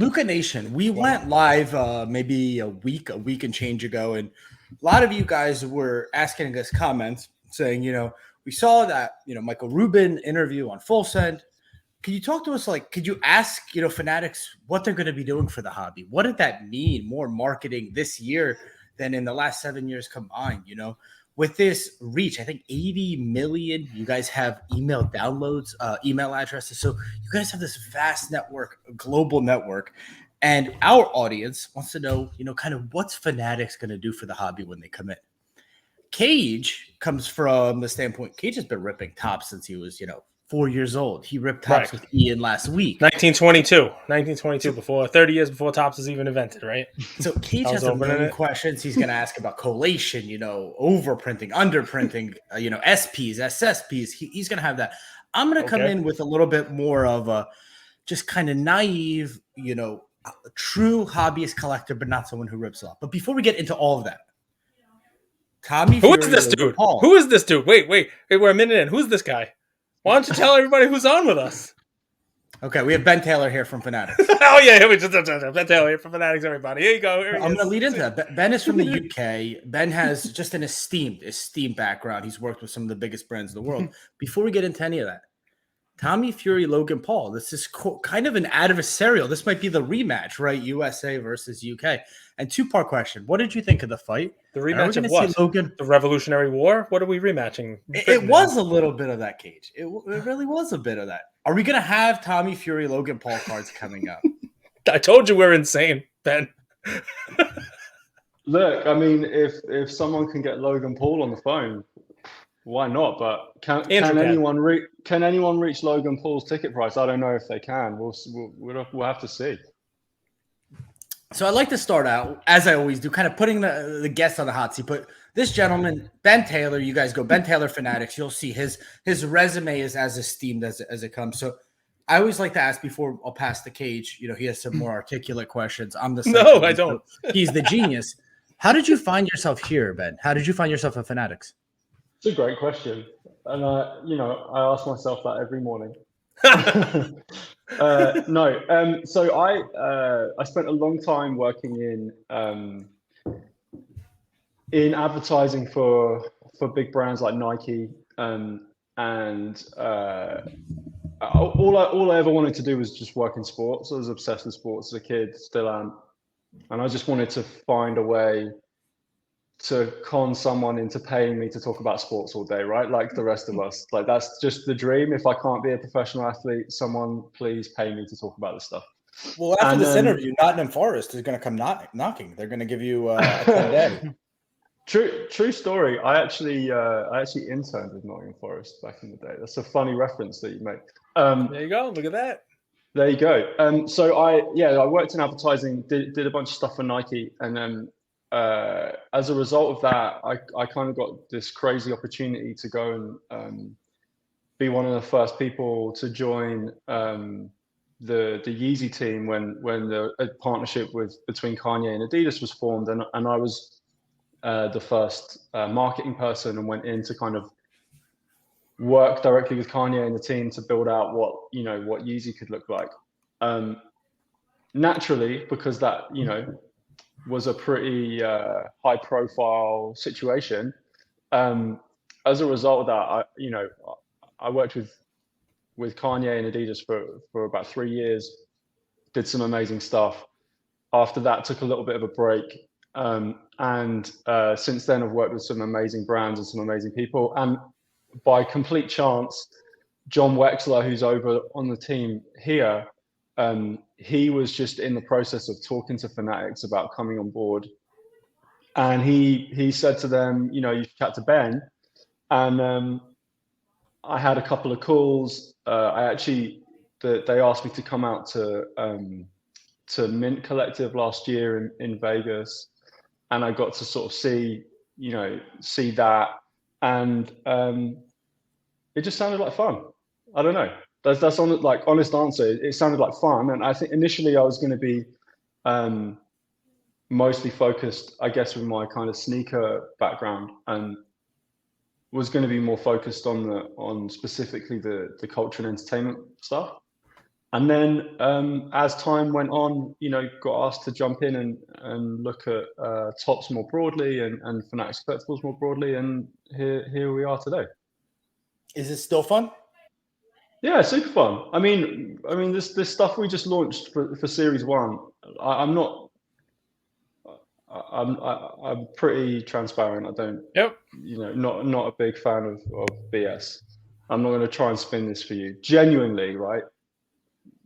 Luca Nation, we went live maybe a week and change ago, and a lot of you guys were asking us comments saying, we saw that, Michael Rubin interview on Full Send. Can you talk to us? Could you ask, Fanatics what they're going to be doing for the hobby? What did that mean? More marketing this year than in the last 7 years combined, With this reach, I think 80 million, you guys have email downloads, email addresses. So you guys have this vast network, global network. And our audience wants to know, kind of what's Fanatics going to do for the hobby when they come in. Cage comes from the standpoint, Cage has been ripping tops since he was, 4 years old. He ripped tops with Ian last week. 1922, before 30 years before tops was even invented, right? So Cage has a million questions he's going to ask about collation, overprinting, underprinting, SPs, SSPs. He's going to have that. I'm going to come in with a little bit more of a just kind of naive, true hobbyist collector, but not someone who rips off. But before we get into all of that, Tommy, who is this dude? Who is this dude? Wait, we're a minute in. Who's this guy? Why don't you tell everybody who's on with us? Okay, we have Ben Taylor here from Fanatics. Oh, yeah, we just Ben Taylor here from Fanatics, everybody. Here you go. I'm going to lead into that. Ben is from the UK. Ben has just an esteemed background. He's worked with some of the biggest brands in the world. Before we get into any of that, Tommy Fury, Logan Paul. This is kind of an adversarial. This might be the rematch, right? USA versus UK. And two-part question. What did you think of the fight? The rematch of what? Logan? The Revolutionary War? What are we rematching? It was a little bit of that, Cage. It really was a bit of that. Are we going to have Tommy Fury, Logan Paul cards coming up? I told you we're insane, Ben. Look, I mean, if someone can get Logan Paul on the phone, why not? But can anyone reach Logan Paul's ticket price? I don't know if they can. We'll have to see. So I'd like to start out, as I always do, kind of putting the guests on the hot seat. But this gentleman, Ben Taylor, you guys go Ben Taylor Fanatics. You'll see his resume is as esteemed as it comes. So I always like to ask before I'll pass the Cage. He has some more articulate questions. I'm the no, I don't. He's the genius. How did you find yourself here, Ben? How did you find yourself at Fanatics? It's a great question, and I ask myself that every morning. So I spent a long time working in advertising for big brands like Nike, and all I ever wanted to do was just work in sports. I was obsessed with sports as a kid, still am, and I just wanted to find a way to con someone into paying me to talk about sports all day, right? Like the rest of us. Like that's just the dream. If I can't be a professional athlete, someone please pay me to talk about this stuff. Well, after this interview, Nottingham Forest is going to come knocking. They're going to give you a 10-day. True story. I actually interned with Nottingham Forest back in the day. That's a funny reference that you make. There you go. Look at that. There you go. So I worked in advertising, did a bunch of stuff for Nike, and then as a result of that, I kind of got this crazy opportunity to go and be one of the first people to join the Yeezy team when the partnership between Kanye and Adidas was formed, and I was the first marketing person and went in to kind of work directly with Kanye and the team to build out what Yeezy could look like. Naturally, because that was a pretty high profile situation. As a result of that, I worked with Kanye and Adidas for about 3 years, did some amazing stuff. After that, took a little bit of a break. And since then I've worked with some amazing brands and some amazing people. And by complete chance, John Wexler, who's over on the team here, he was just in the process of talking to Fanatics about coming on board, and he said to them, you should chat to Ben. And I had a couple of calls. They asked me to come out to Mint Collective last year in Vegas, and I got to sort of see that, and it just sounded like fun. I don't know. That's on like honest answer. It sounded like fun, and I think initially I was going to be mostly focused, I guess, with my kind of sneaker background, and was going to be more focused on specifically the culture and entertainment stuff. And then as time went on, got asked to jump in and look at Tops more broadly and Fanatics collectibles more broadly, and here we are today. Is it still fun? Yeah, super fun. I mean, this stuff we just launched for Series 1. I'm pretty transparent. I don't, Yep. not a big fan of BS. I'm not going to try and spin this for you. Genuinely, right?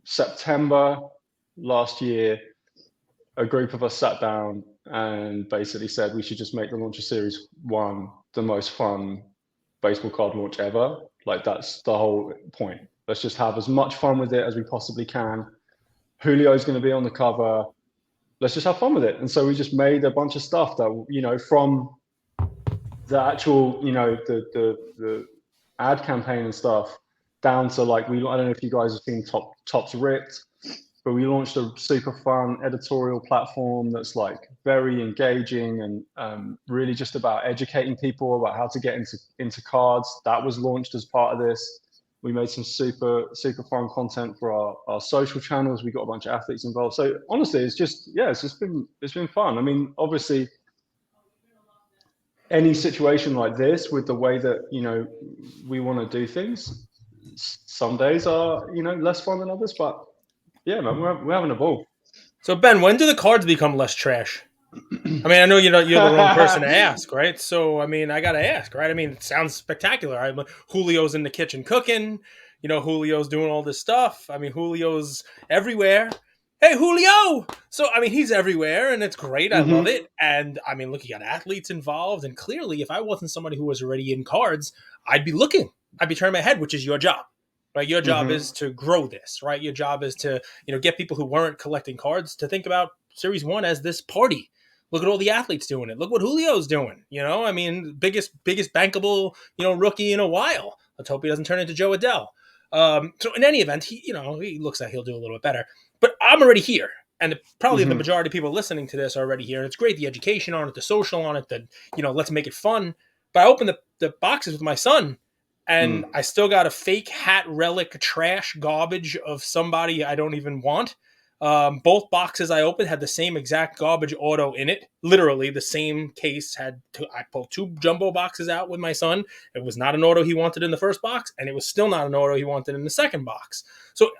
September last year, a group of us sat down and basically said we should just make the launch of Series 1 the most fun baseball card launch ever. Like, that's the whole point. Let's just have as much fun with it as we possibly can. Julio's going to be on the cover. Let's just have fun with it. And so we just made a bunch of stuff that, from the actual, the ad campaign and stuff down to like, I don't know if you guys have seen Tops Ripped, but we launched a super fun editorial platform that's like very engaging and really just about educating people about how to get into cards. That was launched as part of this. We made some super fun content for our social channels. We got a bunch of athletes involved. So honestly, it's been fun. I mean, obviously, any situation like this with the way that we want to do things, some days are less fun than others, but yeah, man, we're having a ball. So Ben, when do the cards become less trash? I mean, I know you're the wrong person to ask, right? So, I mean, I got to ask, right? I mean, it sounds spectacular. Right? Julio's in the kitchen cooking. Julio's doing all this stuff. I mean, Julio's everywhere. Hey, Julio! So, I mean, he's everywhere, and it's great. I love it. And, I mean, look, you got athletes involved. And clearly, if I wasn't somebody who was already in cards, I'd be looking. I'd be turning my head, which is your job. Right? Your job is to grow this, right? Your job is to, get people who weren't collecting cards to think about Series 1 as this party. Look at all the athletes doing it. Look what Julio's doing. I mean, biggest bankable, rookie in a while. Let's hope he doesn't turn into Joe Adele. So in any event, he looks like he'll do a little bit better. But I'm already here. And probably the majority of people listening to this are already here. And it's great, the education on it, the social on it, the, let's make it fun. But I opened the boxes with my son, and I still got a fake hat relic trash garbage of somebody I don't even want. Both boxes I opened had the same exact garbage auto in it. Literally, the same case I pulled 2 jumbo boxes out with my son. It was not an auto he wanted in the first box, and it was still not an auto he wanted in the second box. So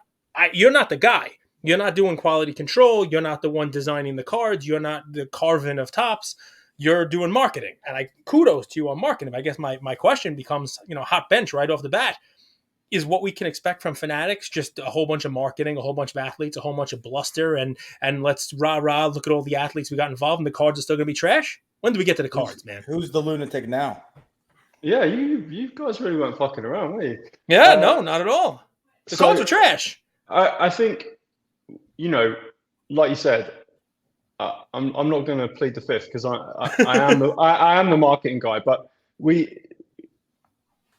you're not the guy. You're not doing quality control. You're not the one designing the cards. You're not the carving of tops. You're doing marketing. And kudos to you on marketing. I guess my question becomes, hot bench right off the bat. Is what we can expect from Fanatics just a whole bunch of marketing, a whole bunch of athletes, a whole bunch of bluster, and let's rah look at all the athletes we got involved, and the cards are still going to be trash? When do we get to the cards, man? Who's the lunatic now? Yeah, you guys really weren't fucking around, were you? Yeah, no, not at all. The cards are trash. I think, like you said, I'm not going to plead the fifth because I am the marketing guy, but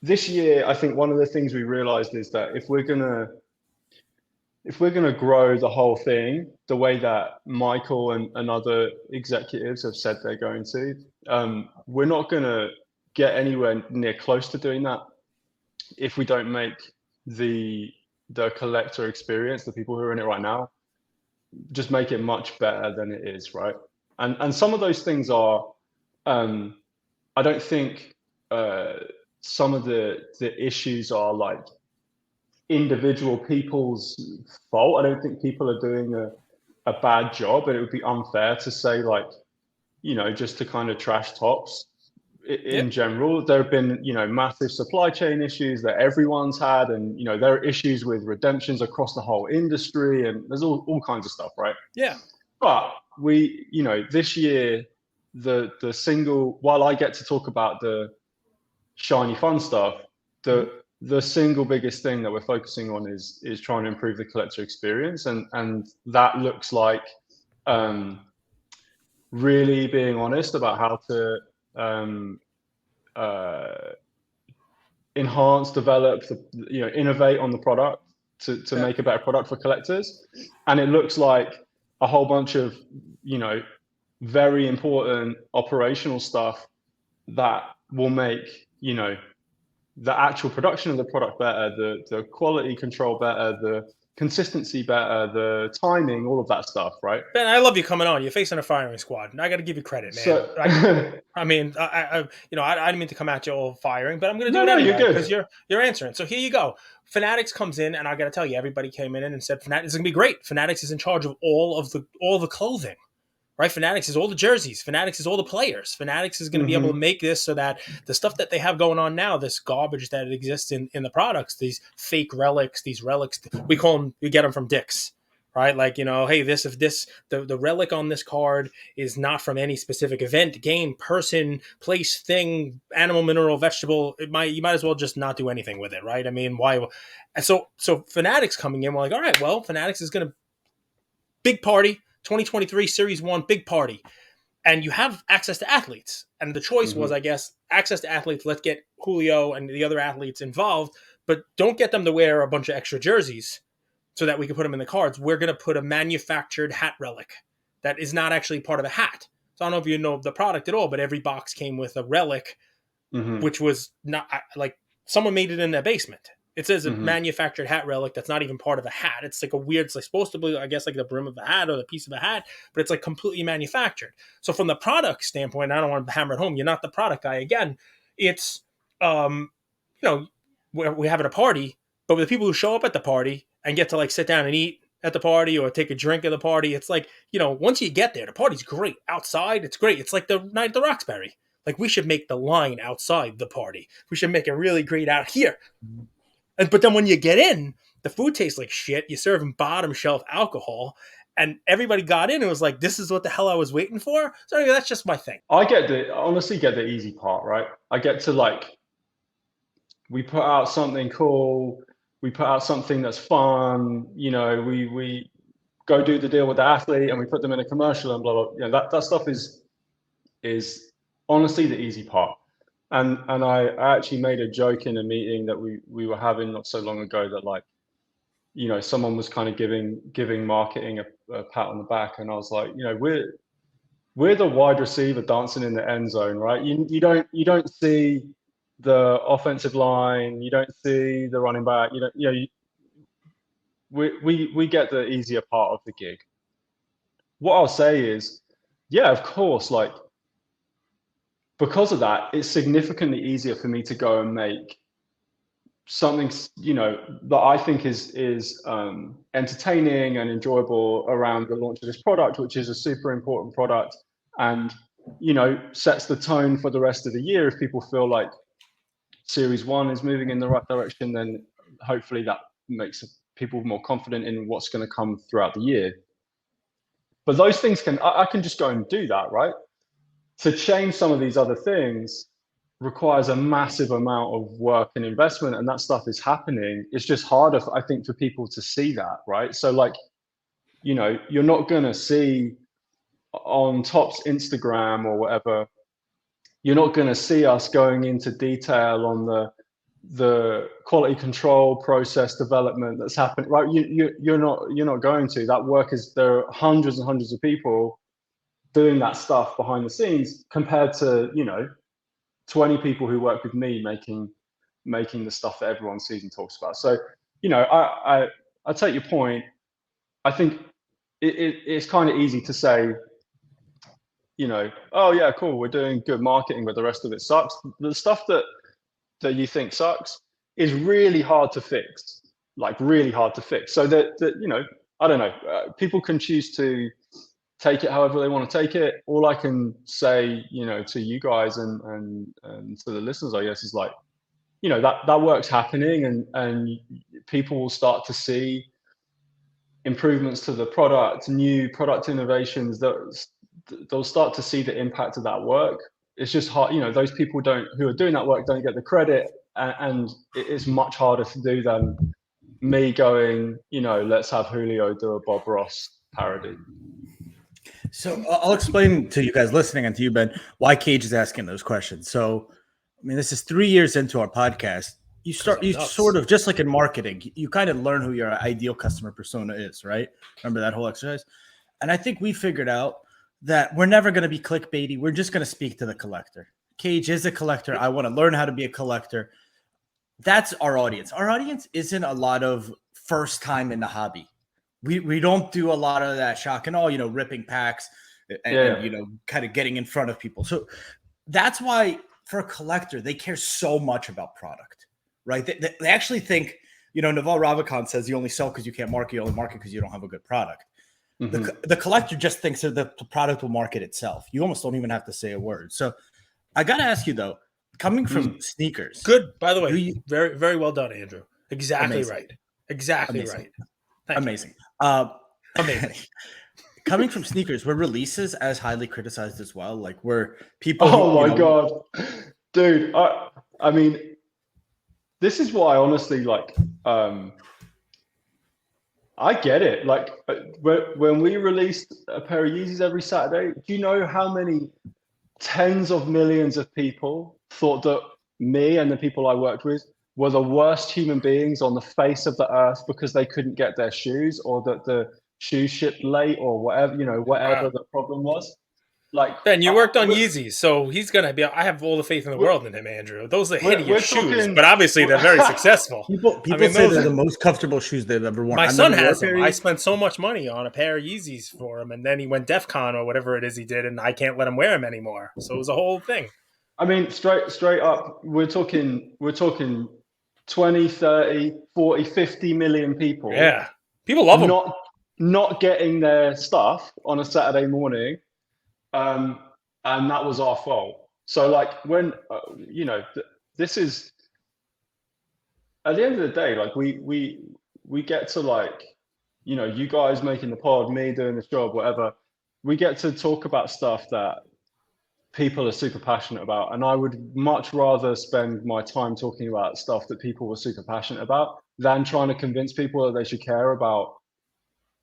this year, I think one of the things we realized is that if we're gonna grow the whole thing the way that Michael and other executives have said they're going to, we're not gonna get anywhere near close to doing that if we don't make the collector experience, the people who are in it right now, just make it much better than it is, right? And some of those things are, I don't think some of the issues are like individual people's fault. I don't think people are doing a bad job, but it would be unfair to say like, just to kind of trash tops in general. There have been, massive supply chain issues that everyone's had, and there are issues with redemptions across the whole industry, and there's all kinds of stuff, right? Yeah. But we, this year, the single, while I get to talk about the shiny fun stuff, the single biggest thing that we're focusing on is trying to improve the collector experience, and that looks like really being honest about how to enhance, develop, innovate on the product to make a better product for collectors. And it looks like a whole bunch of very important operational stuff that will make the actual production of the product better, the quality control better, consistency better, the timing, all of that stuff, right? Ben, I love you coming on. You're facing a firing squad, and I got to give you credit, man. So I mean, I didn't mean to come at you all firing, but I'm going to do no, it you're anyway because good. you're answering. So here you go. Fanatics comes in, and I got to tell you, everybody came in and said Fanatics is going to be great. Fanatics is in charge of all the clothing. Right, Fanatics is all the jerseys. Fanatics is all the players. Fanatics is going to be able to make this so that the stuff that they have going on now, this garbage that exists in the products, these fake relics, these relics, we call them, we get them from Dick's, right? Like, hey, the relic on this card is not from any specific event, game, person, place, thing, animal, mineral, vegetable. You might as well just not do anything with it, right? I mean, why? And so Fanatics coming in, we're like, all right, well, Fanatics is going to big party. 2023 Series 1, big party. And you have access to athletes. And the choice was, I guess, access to athletes. Let's get Julio and the other athletes involved, but don't get them to wear a bunch of extra jerseys so that we can put them in the cards. We're going to put a manufactured hat relic that is not actually part of a hat. So I don't know if you know the product at all, but every box came with a relic, which was not like someone made it in their basement. It says a manufactured hat relic that's not even part of a hat. It's like a weird, it's like supposed to be, I guess, like the brim of a hat or the piece of a hat, but it's like completely manufactured. So from the product standpoint, I don't want to hammer it home. You're not the product guy. Again, it's, we're having a party, but with the people who show up at the party and get to like sit down and eat at the party or take a drink at the party, it's like, once you get there, the party's great. Outside, it's great. It's like the night at the Roxbury. Like we should make the line outside the party. We should make it really great out here. But then when you get in, the food tastes like shit. You serve them bottom shelf alcohol, and everybody got in and was like, "This is what the hell I was waiting for." So anyway, that's just my thing. I honestly get the easy part, right? I get to we put out something cool, we put out something that's fun. We go do the deal with the athlete, and we put them in a commercial and blah blah. That stuff is honestly the easy part. And I actually made a joke in a meeting that we were having not so long ago that someone was kind of giving marketing a pat on the back, and I was like, we're the wide receiver dancing in the end zone, right? You don't see the offensive line, you don't see the running back, we get the easier part of the gig. What I'll say is, yeah, of course, because of that, it's significantly easier for me to go and make something, that I think is entertaining and enjoyable around the launch of this product, which is a super important product, and sets the tone for the rest of the year. If people feel like Series 1 is moving in the right direction, then hopefully that makes people more confident in what's going to come throughout the year. But those things I can just go and do that, right? To change some of these other things requires a massive amount of work and investment, and that stuff is happening. It's just harder, I think, for people to see that, right? So you're not going to see on Top's Instagram or whatever, you're not going to see us going into detail on the quality control process development that's happened, right? You're not going to. That work there are hundreds and hundreds of people doing that stuff behind the scenes compared to 20 people who work with me making the stuff that everyone sees and talks about. So I take your point. I think it's kind of easy to say, oh yeah, cool, we're doing good marketing, but the rest of it sucks. The stuff that you think sucks is really hard to fix, really hard to fix. So that I don't know, people can choose to take it however they want to take it. All I can say, to you guys and to the listeners, I guess, is that work's happening, and people will start to see improvements to the product, new product innovations, that they'll start to see the impact of that work. It's just hard, those people who are doing that work don't get the credit, and it's much harder to do than me going, let's have Julio do a Bob Ross parody. So I'll explain to you guys listening and to you, Ben, why Cage is asking those questions. So, I mean, this is 3 years into our podcast. You sort of, just like in marketing, you kind of learn who your ideal customer persona is, right? Remember that whole exercise? And I think we figured out that we're never going to be clickbaity. We're just going to speak to the collector. Cage is a collector. I want to learn how to be a collector. That's our audience. Our audience isn't a lot of first time in the hobby. We don't do a lot of that shock and all, ripping packs and kind of getting in front of people. So that's why for a collector, they care so much about product, right? They actually think, Naval Ravikant says you only sell because you can't market, you only market because you don't have a good product. Mm-hmm. The collector just thinks that the product will market itself. You almost don't even have to say a word. So I got to ask you though, coming from sneakers. Good, by the way, very, very well done, Andrew. Exactly amazing. Right. Exactly amazing. Right. Thank amazing. Amazing. Coming from sneakers, were releases as highly criticized as well? Like were people? Oh my God, dude. I mean, this is what I honestly like. I get it. Like when we released a pair of Yeezys every Saturday, do you know how many tens of millions of people thought that me and the people I worked with were the worst human beings on the face of the earth because they couldn't get their shoes, or that the shoes shipped late, or whatever, whatever the problem was. Like, Ben, you worked on Yeezys, so he's gonna be. I have all the faith in the world in him, Andrew. Those are hideous shoes, but obviously they're very successful. People say they're the most comfortable shoes they've ever worn. My son has them. I spent so much money on a pair of Yeezys for him, and then he went DEF CON or whatever it is he did, and I can't let him wear them anymore. So it was a whole thing. I mean, straight up, we're talking 20, 30, 40, 50 million people. Yeah, people love them. Not getting their stuff on a Saturday morning. And that was our fault. So like when, this is, at the end of the day, like we get to like, you guys making the pod, me doing this job, whatever, we get to talk about stuff that people are super passionate about. And I would much rather spend my time talking about stuff that people were super passionate about than trying to convince people that they should care about,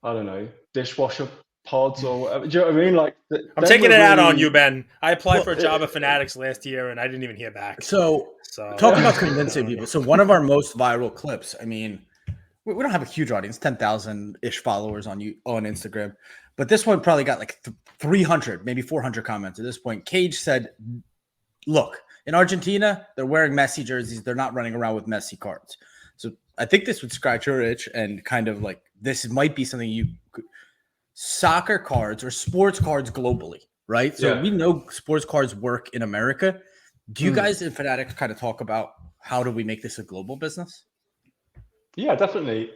I don't know, dishwasher pods or whatever. Do you know what I mean? Like, I'm taking it out on you, Ben. I applied for a job at Fanatics last year and I didn't even hear back. So talk about convincing people. So one of our most viral clips, I mean, we don't have a huge audience, 10,000-ish followers on Instagram, but this one probably got like 300, maybe 400 comments at this point. Cage said, look, in Argentina, they're wearing Messi jerseys. They're not running around with Messi cards. So I think this would scratch your itch and kind of like, this might be something you could, soccer cards or sports cards globally, right? So we know sports cards work in America. Do you guys in Fanatics kind of talk about how do we make this a global business? Yeah, definitely.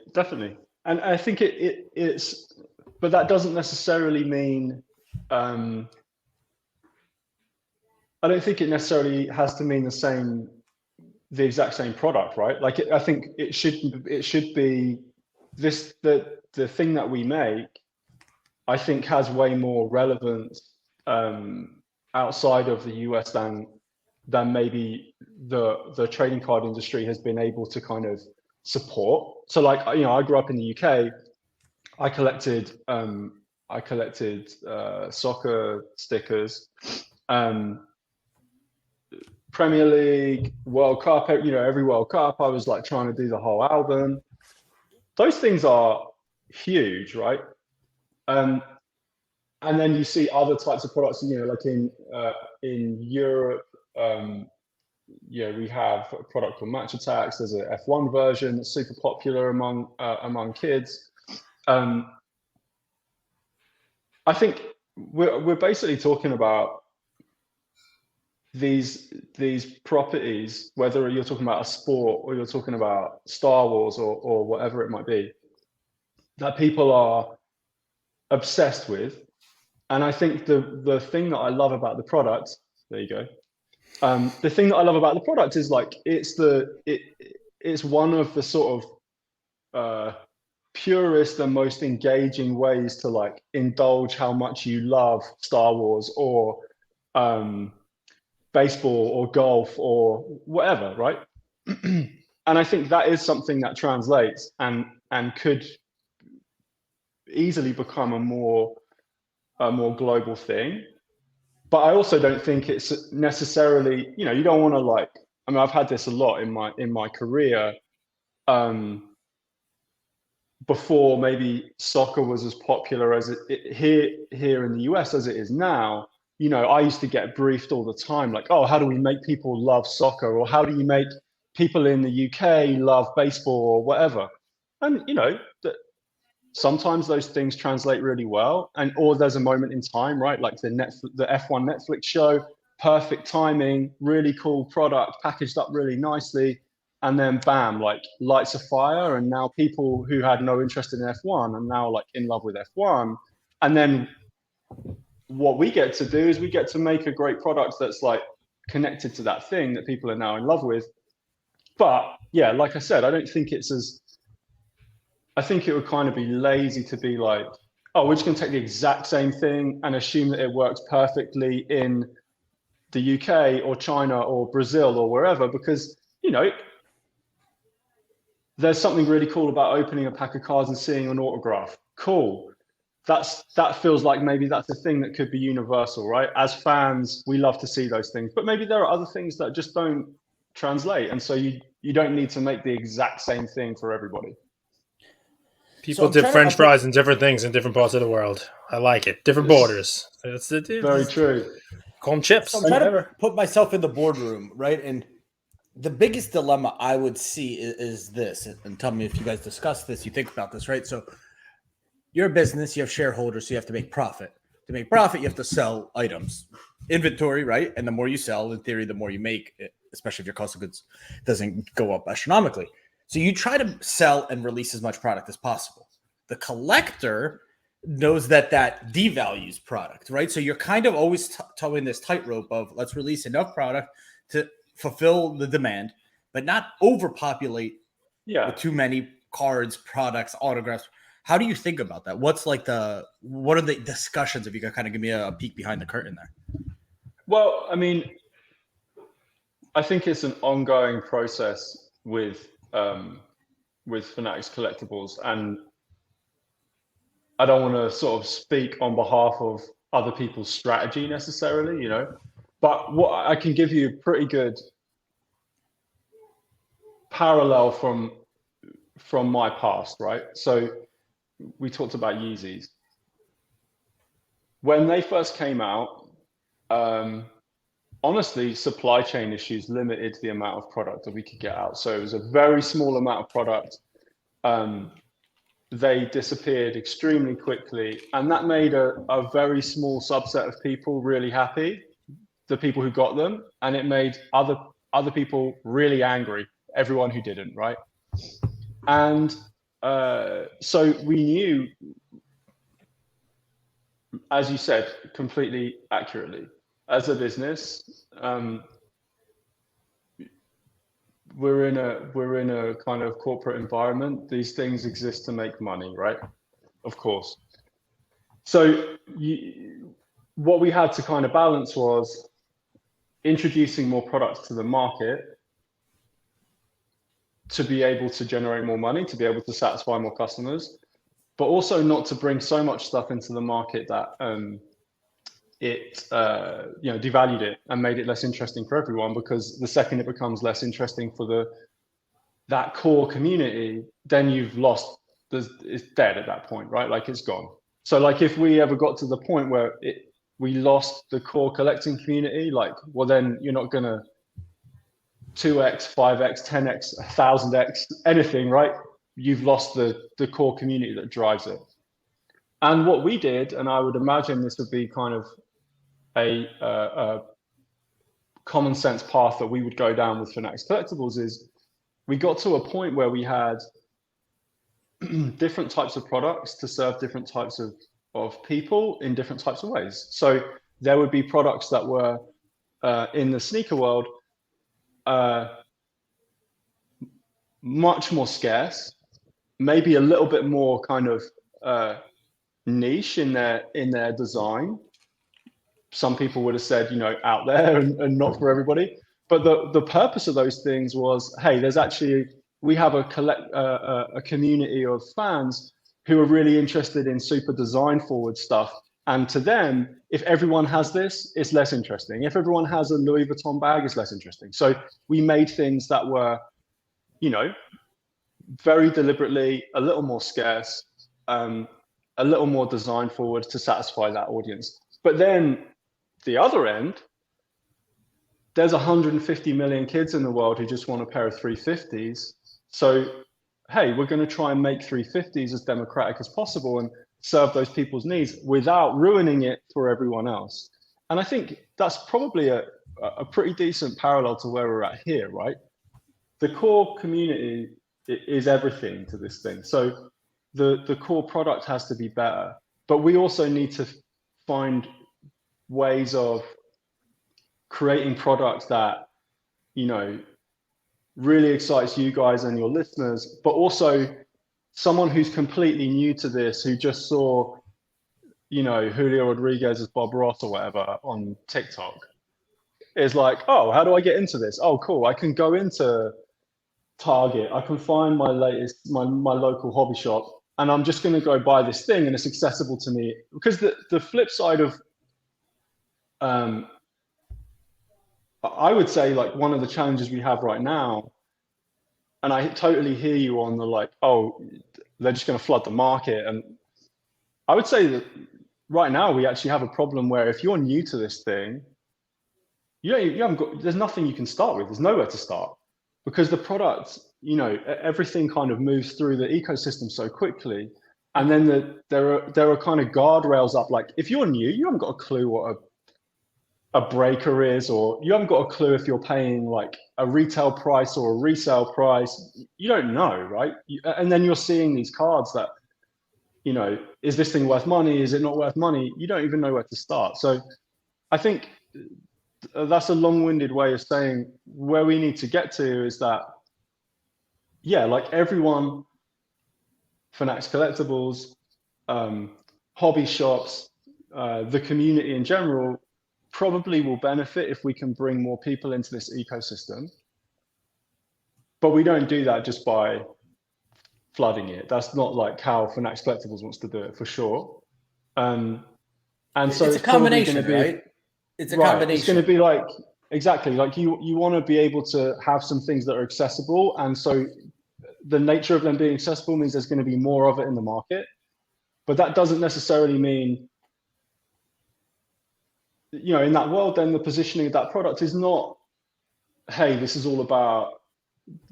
And I think it's, but that doesn't necessarily mean, I don't think it necessarily has to mean the exact same product, right? Like I think it should be this, the thing that we make, I think has way more relevance outside of the US than maybe the trading card industry has been able to kind of support. So like, I grew up in the UK. I collected soccer stickers, Premier League, World Cup, every World Cup. I was like trying to do the whole album. Those things are huge, right? And then you see other types of products, like in Europe, we have a product called Match Attacks. There's a F1 version that's super popular among kids. I think we're basically talking about these properties, whether you're talking about a sport or you're talking about Star Wars or whatever it might be, that people are obsessed with. And I think the thing that I love about the product, there you go. The thing that I love about the product is like it's one of the sort of purest and most engaging ways to like indulge how much you love Star Wars or baseball or golf or whatever, right? And I think that is something that translates and could easily become a more global thing. But I also don't think it's necessarily, you don't want to like, I mean, I've had this a lot in my career, before maybe soccer was as popular as it here in the US as it is now. I used to get briefed all the time, like, oh, how do we make people love soccer? Or how do you make people in the UK love baseball or whatever? And sometimes those things translate really well, or there's a moment in time, right? Like the F1 Netflix show, perfect timing, really cool product, packaged up really nicely, and then bam, like lights a fire, and now people who had no interest in F1 are now like in love with F1. And then what we get to do is we get to make a great product that's like connected to that thing that people are now in love with. But yeah, like I said, I think it would kind of be lazy to be like, oh, we're just going to take the exact same thing and assume that it works perfectly in the UK or China or Brazil or wherever, because, there's something really cool about opening a pack of cards and seeing an autograph. Cool. That feels like maybe that's a thing that could be universal, right? As fans, we love to see those things, but maybe there are other things that just don't translate. And so you don't need to make the exact same thing for everybody. People dip French fries and different things in different parts of the world. I like it. Different borders. That's very true. Call them chips. So I'm trying to put myself in the boardroom, right? And the biggest dilemma I would see is this, and tell me if you guys discuss this, you think about this, right? So you're a business, you have shareholders, so you have to make profit. To make profit, you have to sell items, inventory, right? And the more you sell, in theory, the more you make, especially if your cost of goods doesn't go up astronomically. So you try to sell and release as much product as possible. The collector knows that devalues product, right? So you're kind of always towing this tightrope of let's release enough product to fulfill the demand, but not overpopulate with too many cards, products, autographs. How do you think about that? What are the discussions, if you could kind of give me a peek behind the curtain there? Well, I mean, I think it's an ongoing process with Fanatics Collectibles, and I don't want to sort of speak on behalf of other people's strategy necessarily, but what I can give you a pretty good parallel from my past, right? So we talked about Yeezys. When they first came out, honestly, supply chain issues limited the amount of product that we could get out. So it was a very small amount of product. They disappeared extremely quickly, and that made a very small subset of people really happy, the people who got them, and it made other people really angry, everyone who didn't, right? And so we knew, as you said, completely accurately, as a business, we're in a kind of corporate environment. These things exist to make money, right? Of course. So what we had to kind of balance was introducing more products to the market to be able to generate more money, to be able to satisfy more customers, but also not to bring so much stuff into the market that it devalued it and made it less interesting for everyone, because the second it becomes less interesting for that core community, then you've lost, it's dead at that point, right? Like it's gone. So like if we ever got to the point where we lost the core collecting community, like, well, then you're not gonna 2x, 5x, 10x, 1000x, anything, right? You've lost the core community that drives it. And what we did, and I would imagine this would be kind of a common sense path that we would go down with Fanatics Collectibles, is we got to a point where we had different types of products to serve different types of people in different types of ways. So there would be products that were in the sneaker world much more scarce, maybe a little bit more kind of niche in their design. Some people would have said, out there and not for everybody. But the purpose of those things was, hey, we have a community of fans who are really interested in super design forward stuff. And to them, if everyone has this, it's less interesting. If everyone has a Louis Vuitton bag, it's less interesting. So we made things that were, very deliberately a little more scarce, a little more design forward to satisfy that audience. But then the other end, there's 150 million kids in the world who just want a pair of 350s. So hey, we're going to try and make 350s as democratic as possible and serve those people's needs without ruining it for everyone else. And I think that's probably a pretty decent parallel to where we're at here, right? The core community is everything to this thing. So the core product has to be better, but we also need to find ways of creating products that, you know, really excites you guys and your listeners, but also someone who's completely new to this, who just saw, you know, Julio Rodriguez as Bob Ross or whatever on TikTok, is like, oh, how do I get into this? Oh, cool. I can go into Target. I can find my local hobby shop, and I'm just going to go buy this thing, and it's accessible to me. Because the flip side of, I would say, like, one of the challenges we have right now, and I totally hear you on the, like, oh, they're just going to flood the market. And I would say that right now we actually have a problem where if you're new to this thing, you haven't got, there's nothing you can start with. There's nowhere to start because the product, you know, everything kind of moves through the ecosystem so quickly. And then there are kind of guardrails up. Like if you're new, you haven't got a clue what a breaker is, or you haven't got a clue if you're paying like a retail price or a resale price. You don't know, right? And then you're seeing these cards that, you know, is this thing worth money? Is it not worth money? You don't even know where to start. So I think that's a long-winded way of saying where we need to get to is that, yeah, like everyone, Fanatics Collectibles, hobby shops, the community in general, probably will benefit if we can bring more people into this ecosystem. But we don't do that just by flooding it. That's not like how Fanatics Collectibles wants to do it, for sure. And so it's a combination, be, right? It's a right, combination. It's going to be like, exactly, like you want to be able to have some things that are accessible. And so the nature of them being accessible means there's going to be more of it in the market. But that doesn't necessarily mean, you know, in that world, then the positioning of that product is not, hey, this is all about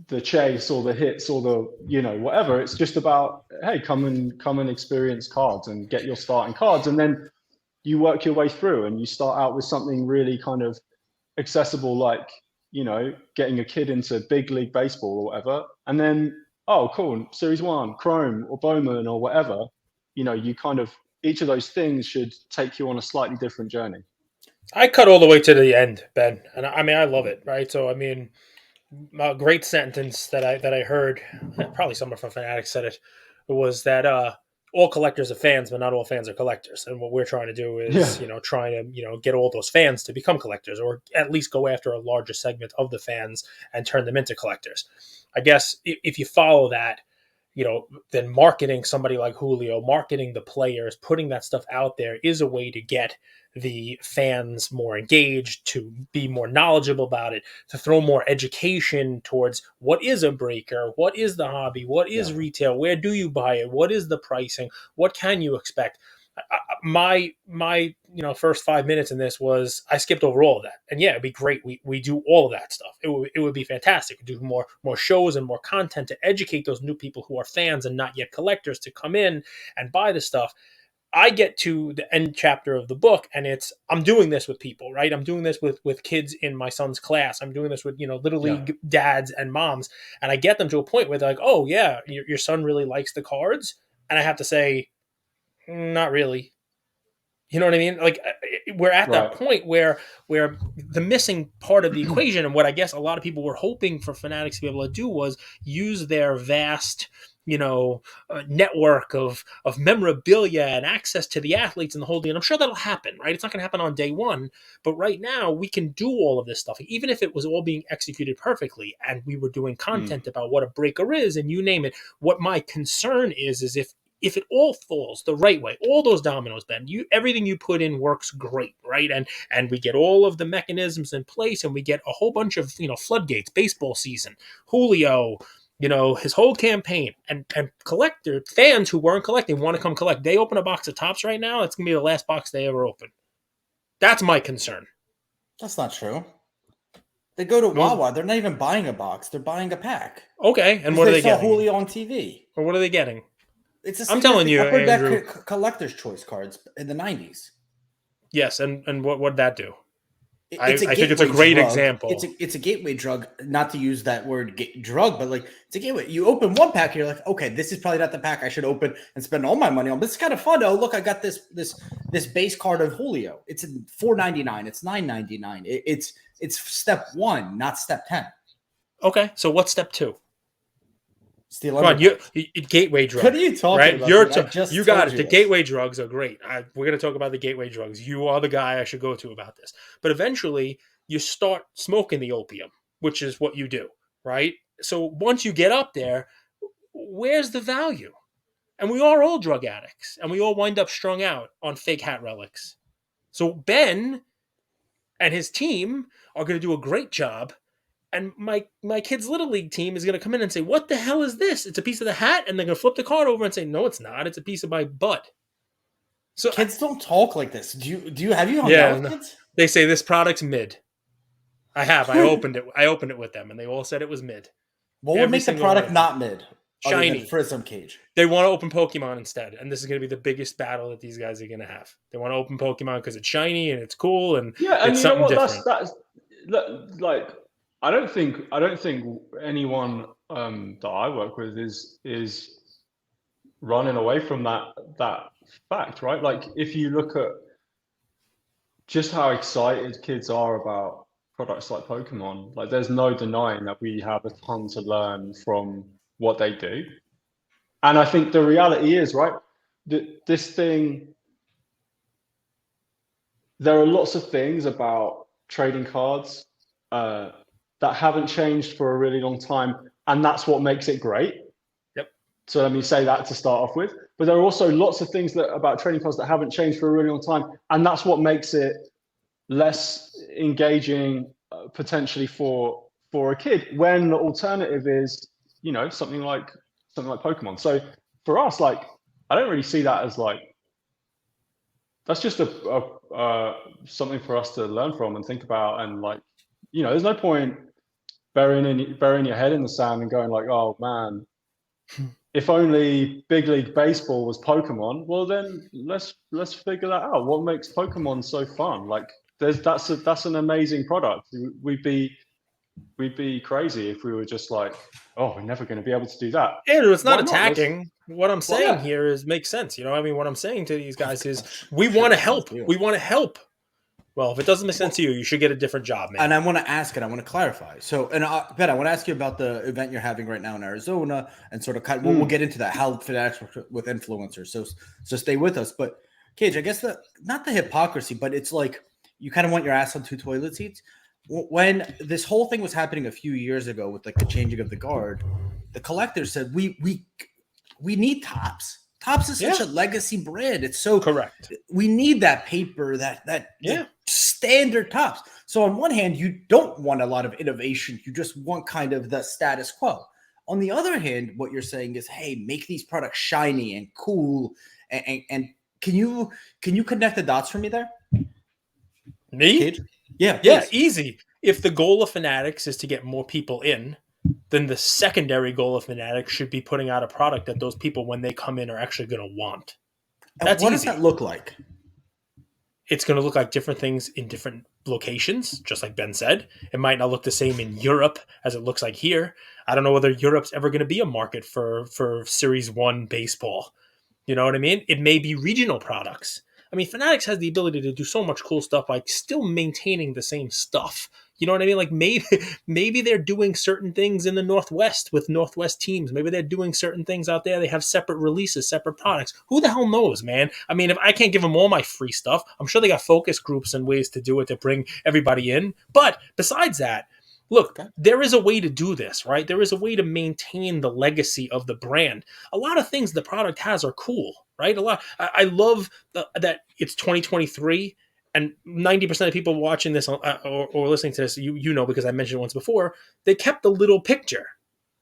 the chase or the hits or the, you know, whatever. It's just about, hey, come and experience cards and get your start in cards. And then you work your way through and you start out with something really kind of accessible, like, you know, getting a kid into big league baseball or whatever. And then, oh, cool, Series 1, Chrome or Bowman or whatever. You know, you kind of, each of those things should take you on a slightly different journey. I cut all the way to the end, Ben, and I mean I love it, right? So I mean, a great sentence that I heard, probably someone from Fanatics said it, was that all collectors are fans, but not all fans are collectors. And what we're trying to do is, you know, trying to, you know, get all those fans to become collectors, or at least go after a larger segment of the fans and turn them into collectors. I guess if you follow that, you know, then marketing somebody like Julio, marketing the players, putting that stuff out there is a way to get the fans more engaged, to be more knowledgeable about it, to throw more education towards what is a breaker, what is the hobby, what is retail, where do you buy it, what is the pricing, what can you expect. My you know, first 5 minutes in this was I skipped over all of that, and yeah, it'd be great. We do all of that stuff. It would be fantastic. We do more shows and more content to educate those new people who are fans and not yet collectors to come in and buy the stuff. I get to the end chapter of the book, and I'm doing this with people, right? I'm doing this with kids in my son's class. I'm doing this with, you know, little league dads and moms, and I get them to a point where they're like, "Oh yeah, your son really likes the cards," and I have to say, "Not really." You know what I mean? Like we're at that point where the missing part of the equation, and what I guess a lot of people were hoping for Fanatics to be able to do, was use their vast, you know, network of memorabilia and access to the athletes and the whole deal. And I'm sure that'll happen, right? It's not going to happen on day one, but right now we can do all of this stuff, even if it was all being executed perfectly, and we were doing content about what a breaker is, and you name it. What my concern is if it all falls the right way, all those dominoes, Ben, everything you put in works great, right? And we get all of the mechanisms in place, and we get a whole bunch of, you know, floodgates, baseball season, Julio, you know, his whole campaign, and collector fans who weren't collecting want to come collect. They open a box of Topps right now, it's gonna be the last box they ever open. That's my concern. That's not true. They go to Most- Wawa. They're not even buying a box. They're buying a pack. Okay, and what are They they saw getting? Julio on TV. Or what are they getting? It's the I'm same as telling the you, Upper Deck Andrew. collector's choice cards in the 90s. Yes, and what that do? It's a I think it's a gateway great drug. example. It's a gateway drug. Not to use that word drug, but like it's a gateway. You open one pack, you're like, okay, this is probably not the pack I should open and spend all my money on. But it's kind of fun. Oh, look, I got this base card of Julio. It's $4.99. It's $9.99. It's step 1, not step 10. Okay, so what's step 2? Steal Come on, undercards. you gateway drug. What are you talking right? about? You're Dude? I just you got told it. you The this. gateway drugs are great. We're going to talk about the gateway drugs. You are the guy I should go to about this. But eventually, you start smoking the opium, which is what you do, right? So once you get up there, where's the value? And we are all drug addicts, and we all wind up strung out on fake hat relics. So Ben and his team are going to do a great job. And my kid's little league team is going to come in and say, "What the hell is this? It's a piece of the hat," and they're going to flip the card over and say, "No, it's not. It's a piece of my butt." So Kids don't talk like this. Do you have you hung yeah, out with no. kids? They say this product's mid. I have. I opened it. I opened it with them, and they all said it was mid. What would Every make the single one product of them. not mid? Other than Shiny. Prism Cage. They want to open Pokemon instead, and this is going to be the biggest battle that these guys are going to have. They want to open Pokemon because it's shiny and it's cool and Yeah, and it's you know something what? different. That's like I don't think anyone that I work with is running away from that fact, right? Like if you look at just how excited kids are about products like Pokemon, like there's no denying that we have a ton to learn from what they do. And I think the reality is, right, that this thing, there are lots of things about trading cards that haven't changed for a really long time, and that's what makes it great. Yep. So let me say that to start off with. But there are also lots of things about trading cards that haven't changed for a really long time, and that's what makes it less engaging potentially for a kid. When the alternative is, you know, something like Pokemon. So for us, like, I don't really see that as like that's just a something for us to learn from and think about, and like, you know, there's no point burying your head in the sand and going like, oh man, if only Big League Baseball was Pokemon. Well, then let's figure that out. What makes Pokemon so fun? Like, that's an amazing product. We'd be crazy if we were just like, oh, we're never going to be able to do that. Andrew, it's not Why not? attacking. What I'm saying yeah. here is makes sense. You know, I mean, what I'm saying to these guys is we want to help. We want to help. Well, if it doesn't make sense to you, you should get a different job, man. And I want to ask and I want to clarify. So, and Ben, I want to ask you about the event you're having right now in Arizona, and sort of we'll get into that, how Fanatics work with influencers. So stay with us. But Cage, I guess not the hypocrisy, but it's like you kind of want your ass on 2 toilet seats. When this whole thing was happening a few years ago with like the changing of the guard, the collectors said we need Topps. Topps is such a legacy brand. It's so correct. We need that paper, that standard Topps. So on one hand, you don't want a lot of innovation. You just want kind of the status quo. On the other hand, what you're saying is, hey, make these products shiny and cool. And can you connect the dots for me there? Me? Cage? Yeah, yeah, easy. If the goal of Fanatics is to get more people in, then the secondary goal of Fanatics should be putting out a product that those people, when they come in, are actually going to want. That's what easy. Does that look like? It's going to look like different things in different locations, just like Ben said. It might not look the same in Europe as it looks like here. I don't know whether Europe's ever going to be a market for Series 1 baseball. You know what I mean? It may be regional products. I mean, Fanatics has the ability to do so much cool stuff by still maintaining the same stuff. You know what I mean? Like maybe they're doing certain things in the Northwest with Northwest teams. Maybe they're doing certain things out there. They have separate releases, separate products. Who the hell knows, man? I mean, if I can't give them all my free stuff, I'm sure they got focus groups and ways to do it to bring everybody in. But besides that, look, there is a way to do this, right? There is a way to maintain the legacy of the brand. A lot of things the product has are cool, right? I love that it's 2023. And 90% of people watching this or listening to this, you know, because I mentioned it once before, they kept the little picture,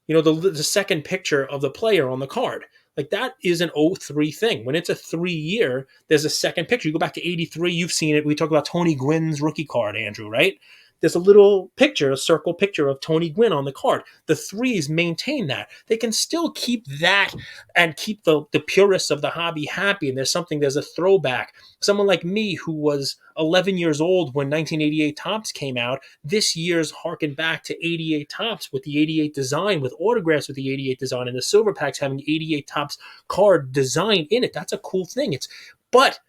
you know, the second picture of the player on the card. Like that is an 03 thing. When it's a 3-year, there's a second picture. You go back to 83, you've seen it. We talked about Tony Gwynn's rookie card, Andrew, right? there's a little picture, a circle picture of Tony Gwynn on the card. The threes maintain that. They can still keep that and keep the purists of the hobby happy. And there's a throwback. Someone like me who was 11 years old when 1988 Topps came out, this year's harkened back to 88 Topps with the 88 design, with autographs with the 88 design, and the silver packs having 88 Topps card design in it. That's a cool thing. But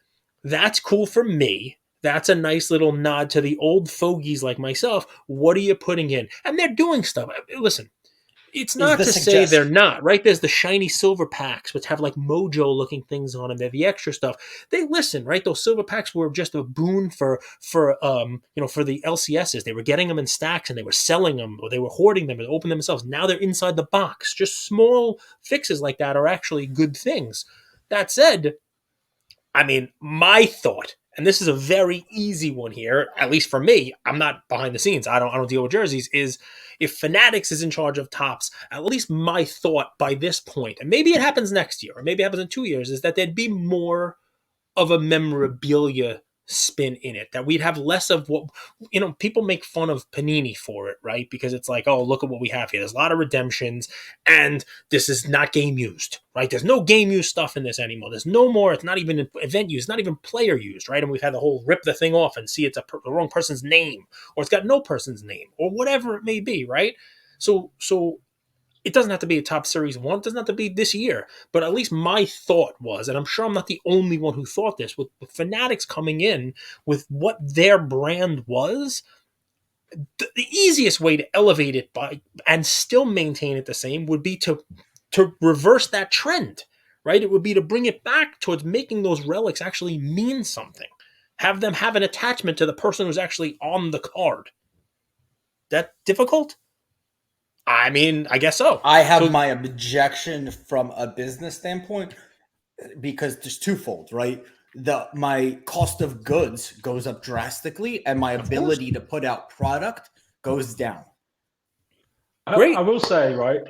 that's cool for me. That's a nice little nod to the old fogies like myself. What are you putting in? And they're doing stuff. Listen, it's not to say they're not, right? There's the shiny silver packs, which have like mojo looking things on them. They're the extra stuff. They listen, right? Those silver packs were just a boon for the LCSs. They were getting them in stacks and they were selling them, or they were hoarding them and opening them themselves. Now they're inside the box. Just small fixes like that are actually good things. That said, I mean, my thought, and this is a very easy one here, at least for me, I'm not behind the scenes, I don't deal with jerseys, is if Fanatics is in charge of Topps, at least my thought by this point, and maybe it happens next year, or maybe it happens in 2 years, is that there'd be more of a memorabilia spin in it, that we'd have less of what, people make fun of Panini for it, right? Because it's like, oh, look at what we have here. There's a lot of redemptions, and this is not game used, right? There's no game used stuff in this anymore. There's no more. It's not even event used, not even player used, right? And we've had the whole rip the thing off and see it's the wrong person's name, or it's got no person's name, or whatever it may be, right? So it doesn't have to be a Top Series 1. It doesn't have to be this year. But at least my thought was, and I'm sure I'm not the only one who thought this, with Fanatics coming in with what their brand was, the easiest way to elevate it by and still maintain it the same would be to reverse that trend, right? It would be to bring it back towards making those relics actually mean something. Have them have an attachment to the person who's actually on the card. That difficult? I mean, I guess so. I have my objection from a business standpoint because there's twofold, right? My cost of goods goes up drastically, and my ability to put out product goes down. I will say, right,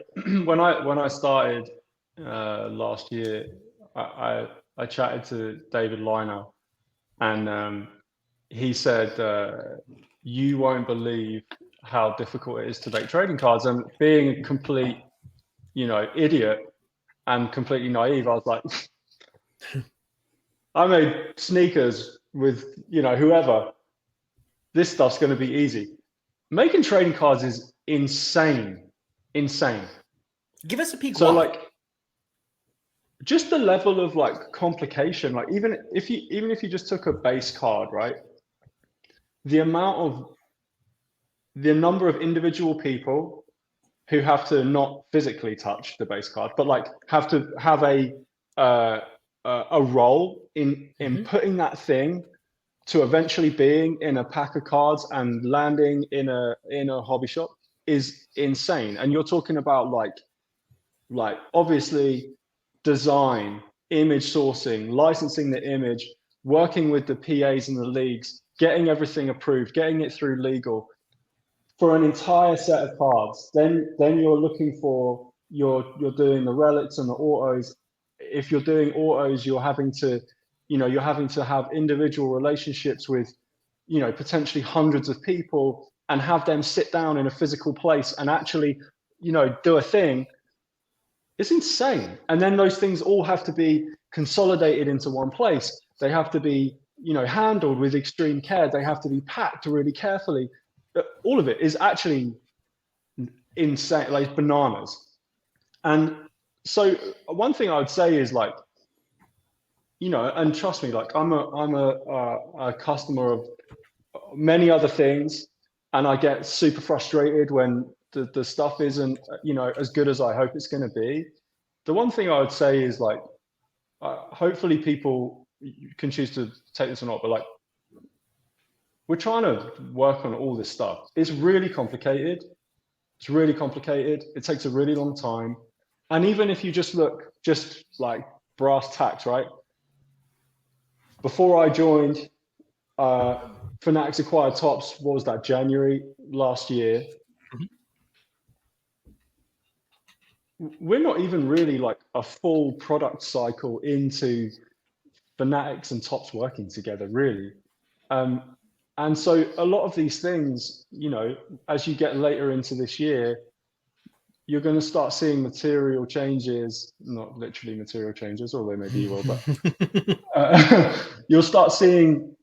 when I started last year, I chatted to David Liner, and he said, "You won't believe how difficult it is to make trading cards." And being a complete, idiot and completely naive, I was like, I made sneakers with, whoever. This stuff's going to be easy. Making trading cards is insane. Give us a peek. So like, just the level of like complication, like even if you just took a base card, right? The number of individual people who have to not physically touch the base card, but like have to have a role in putting that thing to eventually being in a pack of cards and landing in a hobby shop is insane. And you're talking about like obviously design, image sourcing, licensing the image, working with the PAs and the leagues, getting everything approved, getting it through legal for an entire set of cards. Then you're looking for you're doing the relics and the autos. If you're doing autos, you're having to have individual relationships with potentially hundreds of people and have them sit down in a physical place and actually do a thing. It's insane. And then those things all have to be consolidated into one place. They have to be handled with extreme care. They have to be packed really carefully. All of it is actually insane, like bananas. And so one thing I would say is like, and trust me, like I'm a customer of many other things, and I get super frustrated when the stuff isn't as good as I hope it's going to be. The one thing I would say is like, hopefully people can choose to take this or not, but like, we're trying to work on all this stuff. It's really complicated. It takes a really long time. And even if you just look, just like brass tacks, right? Before I joined, Fanatics acquired Topps, what was that, January last year? We're not even really like a full product cycle into Fanatics and Topps working together, really. And so a lot of these things, as you get later into this year, you're going to start seeing material changes, not literally material changes, although maybe you will, but you'll start seeing,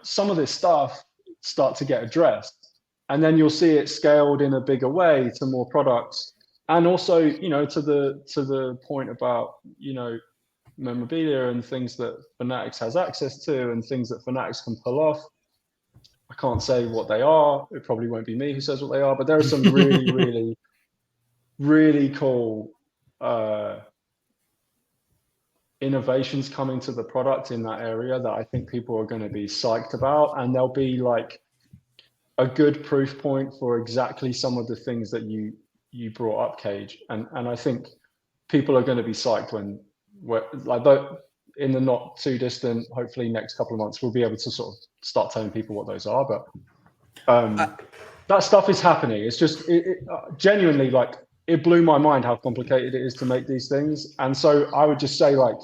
some of this stuff start to get addressed. And then you'll see it scaled in a bigger way to more products. And also, to the point about, memorabilia and things that Fanatics has access to and things that Fanatics can pull off. I can't say what they are. It probably won't be me who says what they are, but there are some really, really, really cool innovations coming to the product in that area that I think people are going to be psyched about, and they'll be like a good proof point for exactly some of the things that you brought up, Cage, and I think people are going to be psyched when in the not too distant, hopefully next couple of months, we'll be able to sort of start telling people what those are. But that stuff is happening. It's just genuinely, like, it blew my mind how complicated it is to make these things. And so I would just say, like,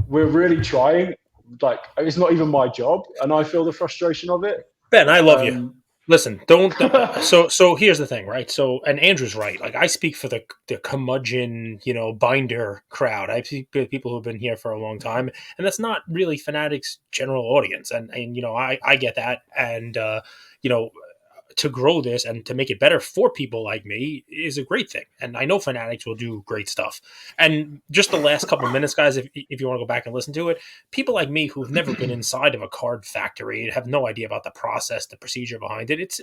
we're really trying. Like, it's not even my job, and I feel the frustration of it. Ben, I love you. Listen, don't. So here's the thing, right? So, and Andrew's right. Like, I speak for the curmudgeon, binder crowd. I speak for people who've been here for a long time, and that's not really Fanatics' general audience. And I get that, and to grow this and to make it better for people like me is a great thing. And I know Fanatics will do great stuff. And just the last couple of minutes, guys, if you want to go back and listen to it, people like me who've never been inside of a card factory and have no idea about the process, the procedure behind it, it's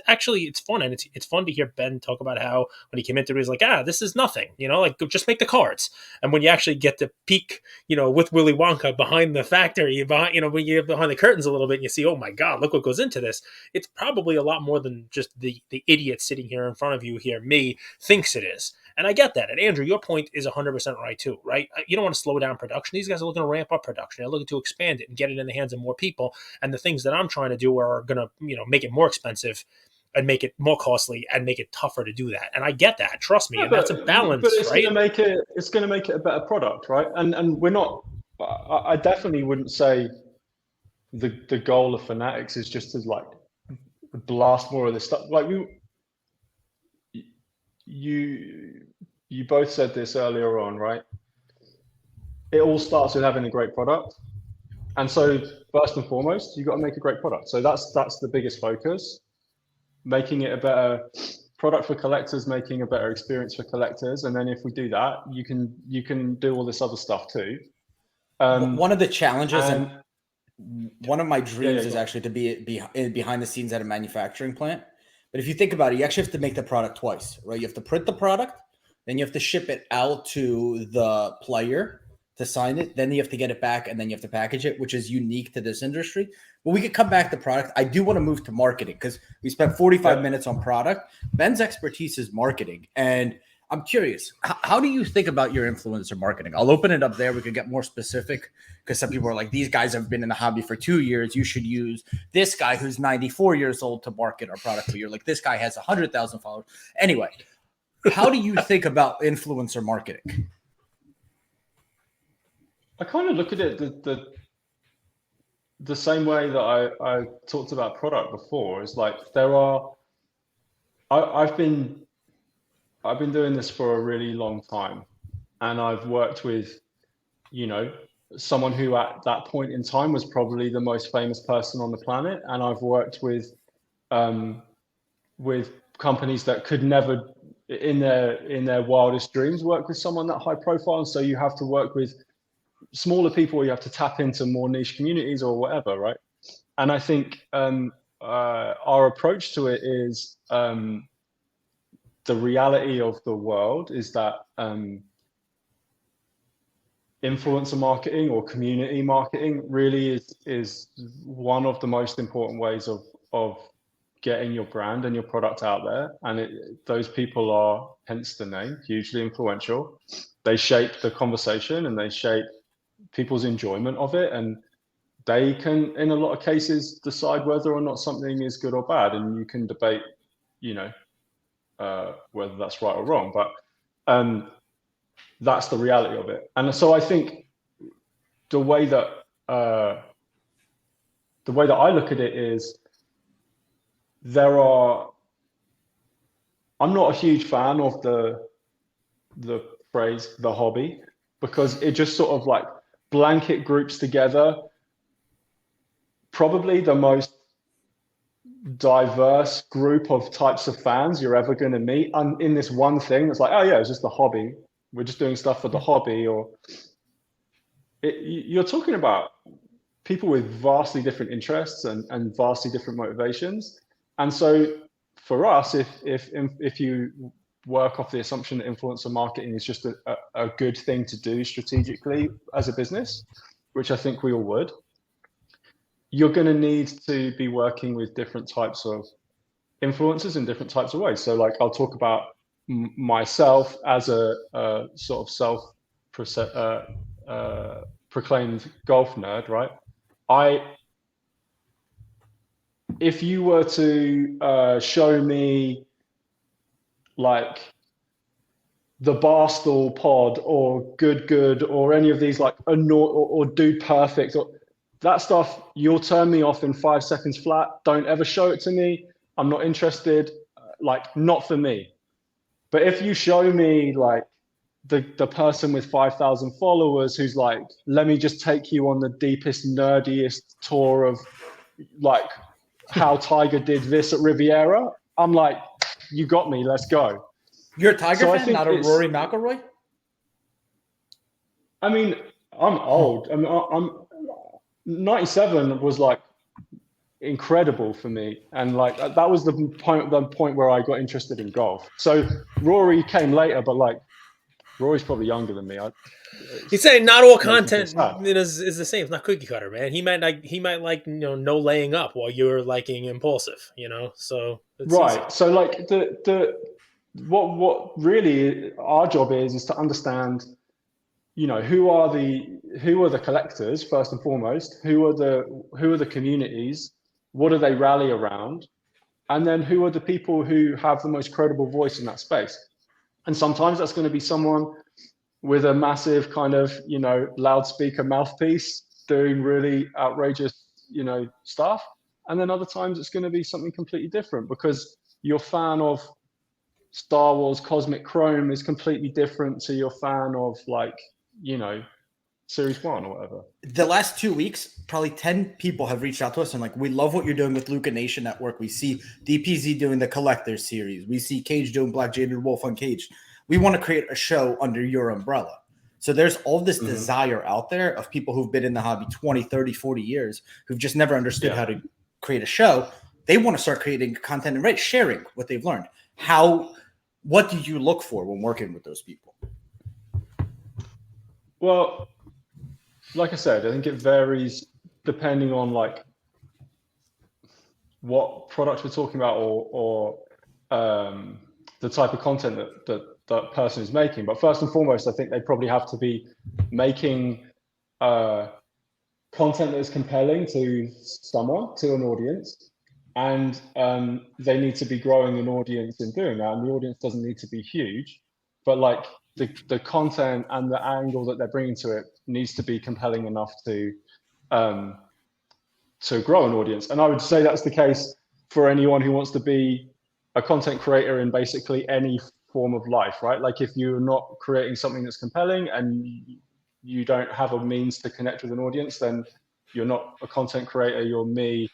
fun. And it's fun to hear Ben talk about how when he came into it, he's like, this is nothing, like just make the cards. And when you actually get to peek, with Willy Wonka behind the factory, when you get behind the curtains a little bit and you see, oh my God, look what goes into this. It's probably a lot more than just the idiot sitting here in front of you here, me, thinks it is. And I get that. And Andrew, your point is 100% right too, right? You don't want to slow down production. These guys are looking to ramp up production. They're looking to expand it and get it in the hands of more people. And the things that I'm trying to do are going to, make it more expensive and make it more costly and make it tougher to do that. And I get that. Trust me. And that's a balance, but it's right? It's going to make it a better product, right? And we're not. I definitely wouldn't say the goal of Fanatics is just to like blast more of this stuff. Like you both said this earlier on, right? It all starts with having a great product, and so first and foremost, you've got to make a great product. So that's the biggest focus, making it a better product for collectors, making a better experience for collectors, and then if we do that, you can do all this other stuff too. One of the challenges and one of my dreams is actually to be behind the scenes at a manufacturing plant. But if you think about it, you actually have to make the product twice, right? You have to print the product, then you have to ship it out to the player to sign it. Then you have to get it back, and then you have to package it, which is unique to this industry. But we could come back to product. I do want to move to marketing because we spent 45 minutes on product. Ben's expertise is marketing, and I'm curious, how do you think about your influencer marketing? I'll open it up there. We could get more specific because some people are like, these guys have been in the hobby for 2 years. You should use this guy who's 94 years old to market our product for you. Like this guy has 100,000 followers. Anyway, how do you think about influencer marketing? I kind of look at it the same way that I talked about product before. Is like I've been doing this for a really long time, and I've worked with, someone who at that point in time was probably the most famous person on the planet, and I've worked with companies that could never, in their wildest dreams, work with someone that high profile. And so you have to work with smaller people, or you have to tap into more niche communities or whatever, right? And I think our approach to it is. The reality of the world is that influencer marketing or community marketing really is one of the most important ways of getting your brand and your product out there. And those people are, hence the name, hugely influential. They shape the conversation and they shape people's enjoyment of it. And they can, in a lot of cases, decide whether or not something is good or bad. And you can debate, whether that's right or wrong, but that's the reality of it. And so I think the way that the way that I look at it is I'm not a huge fan of the phrase the hobby, because it just sort of like blanket groups together probably the most diverse group of types of fans you're ever going to meet in this one thing. It's like, oh yeah, it's just the hobby, we're just doing stuff for the hobby. Or you're talking about people with vastly different interests and vastly different motivations. And so for us, if you work off the assumption that influencer marketing is just a good thing to do strategically as a business, which I think we all would, you're going to need to be working with different types of influencers in different types of ways. So like, I'll talk about myself as a sort of proclaimed golf nerd, right? If you were to show me like the Barstool Pod or Good or any of these like or Dude Perfect or that stuff, you'll turn me off in 5 seconds flat. Don't ever show it to me. I'm not interested. Like, not for me. But if you show me like the person with 5,000 followers who's like, let me just take you on the deepest, nerdiest tour of like how Tiger did this at Riviera, I'm like, you got me, let's go. You're a Tiger fan, not a Rory McIlroy? I mean, I'm old. I mean, I'm 97 was like incredible for me, and like that was the point where I got interested in golf. So Rory came later, but like Rory's probably younger than me. He's saying not all content is the same. It's not cookie cutter, man. He might like no laying up while you're liking impulsive, So right. Easy. So like what really our job is to understand, who are the collectors first and foremost, who are the communities, what do they rally around, and then who are the people who have the most credible voice in that space. And sometimes that's going to be someone with a massive kind of loudspeaker mouthpiece doing really outrageous stuff, and then other times it's going to be something completely different because your fan of Star Wars Cosmic Chrome is completely different to your fan of like Series 1 or whatever. The last 2 weeks, probably 10 people have reached out to us and like, we love what you're doing with Luca Nation Network. We see DPZ doing the Collectors series. We see Cage doing Black Jaded Wolf Uncaged. We want to create a show under your umbrella. So there's all this desire out there of people who've been in the hobby 20, 30, 40 years, who've just never understood how to create a show. They want to start creating content and sharing what they've learned. What do you look for when working with those people? Well, like I said, I think it varies depending on like what product we're talking about or the type of content that person is making. But first and foremost, I think they probably have to be making content that is compelling to someone, to an audience, and they need to be growing an audience in doing that. And the audience doesn't need to be huge, but like the content and the angle that they're bringing to it needs to be compelling enough to grow an audience. And I would say that's the case for anyone who wants to be a content creator in basically any form of life, right? Like if you're not creating something that's compelling and you don't have a means to connect with an audience, then you're not a content creator. You're me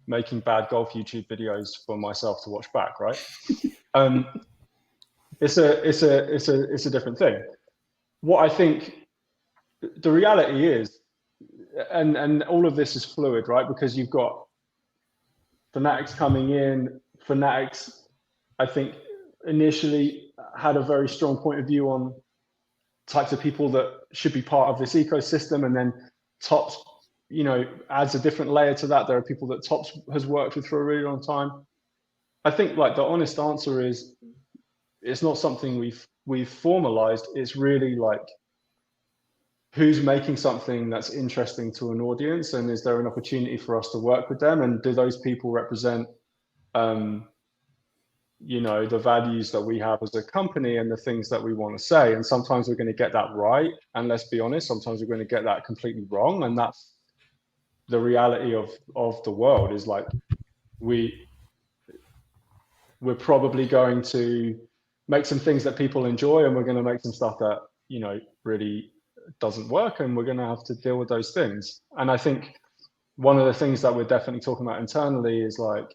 making bad golf YouTube videos for myself to watch back, right? It's a different thing. What I think the reality is, and all of this is fluid, right? Because you've got Fanatics coming in. Fanatics, I think, initially had a very strong point of view on types of people that should be part of this ecosystem, and then Tops, adds a different layer to that. There are people that Tops has worked with for a really long time. I think like the honest answer is, it's not something we've formalized. It's really like, who's making something that's interesting to an audience, and is there an opportunity for us to work with them, and do those people represent the values that we have as a company and the things that we want to say. And sometimes we're going to get that right, and let's be honest, sometimes we're going to get that completely wrong, and the reality of the world is like we're probably going to make some things that people enjoy, and we're going to make some stuff that, you know, really doesn't work, and we're going to have to deal with those things. And I think one of the things that we're definitely talking about internally is like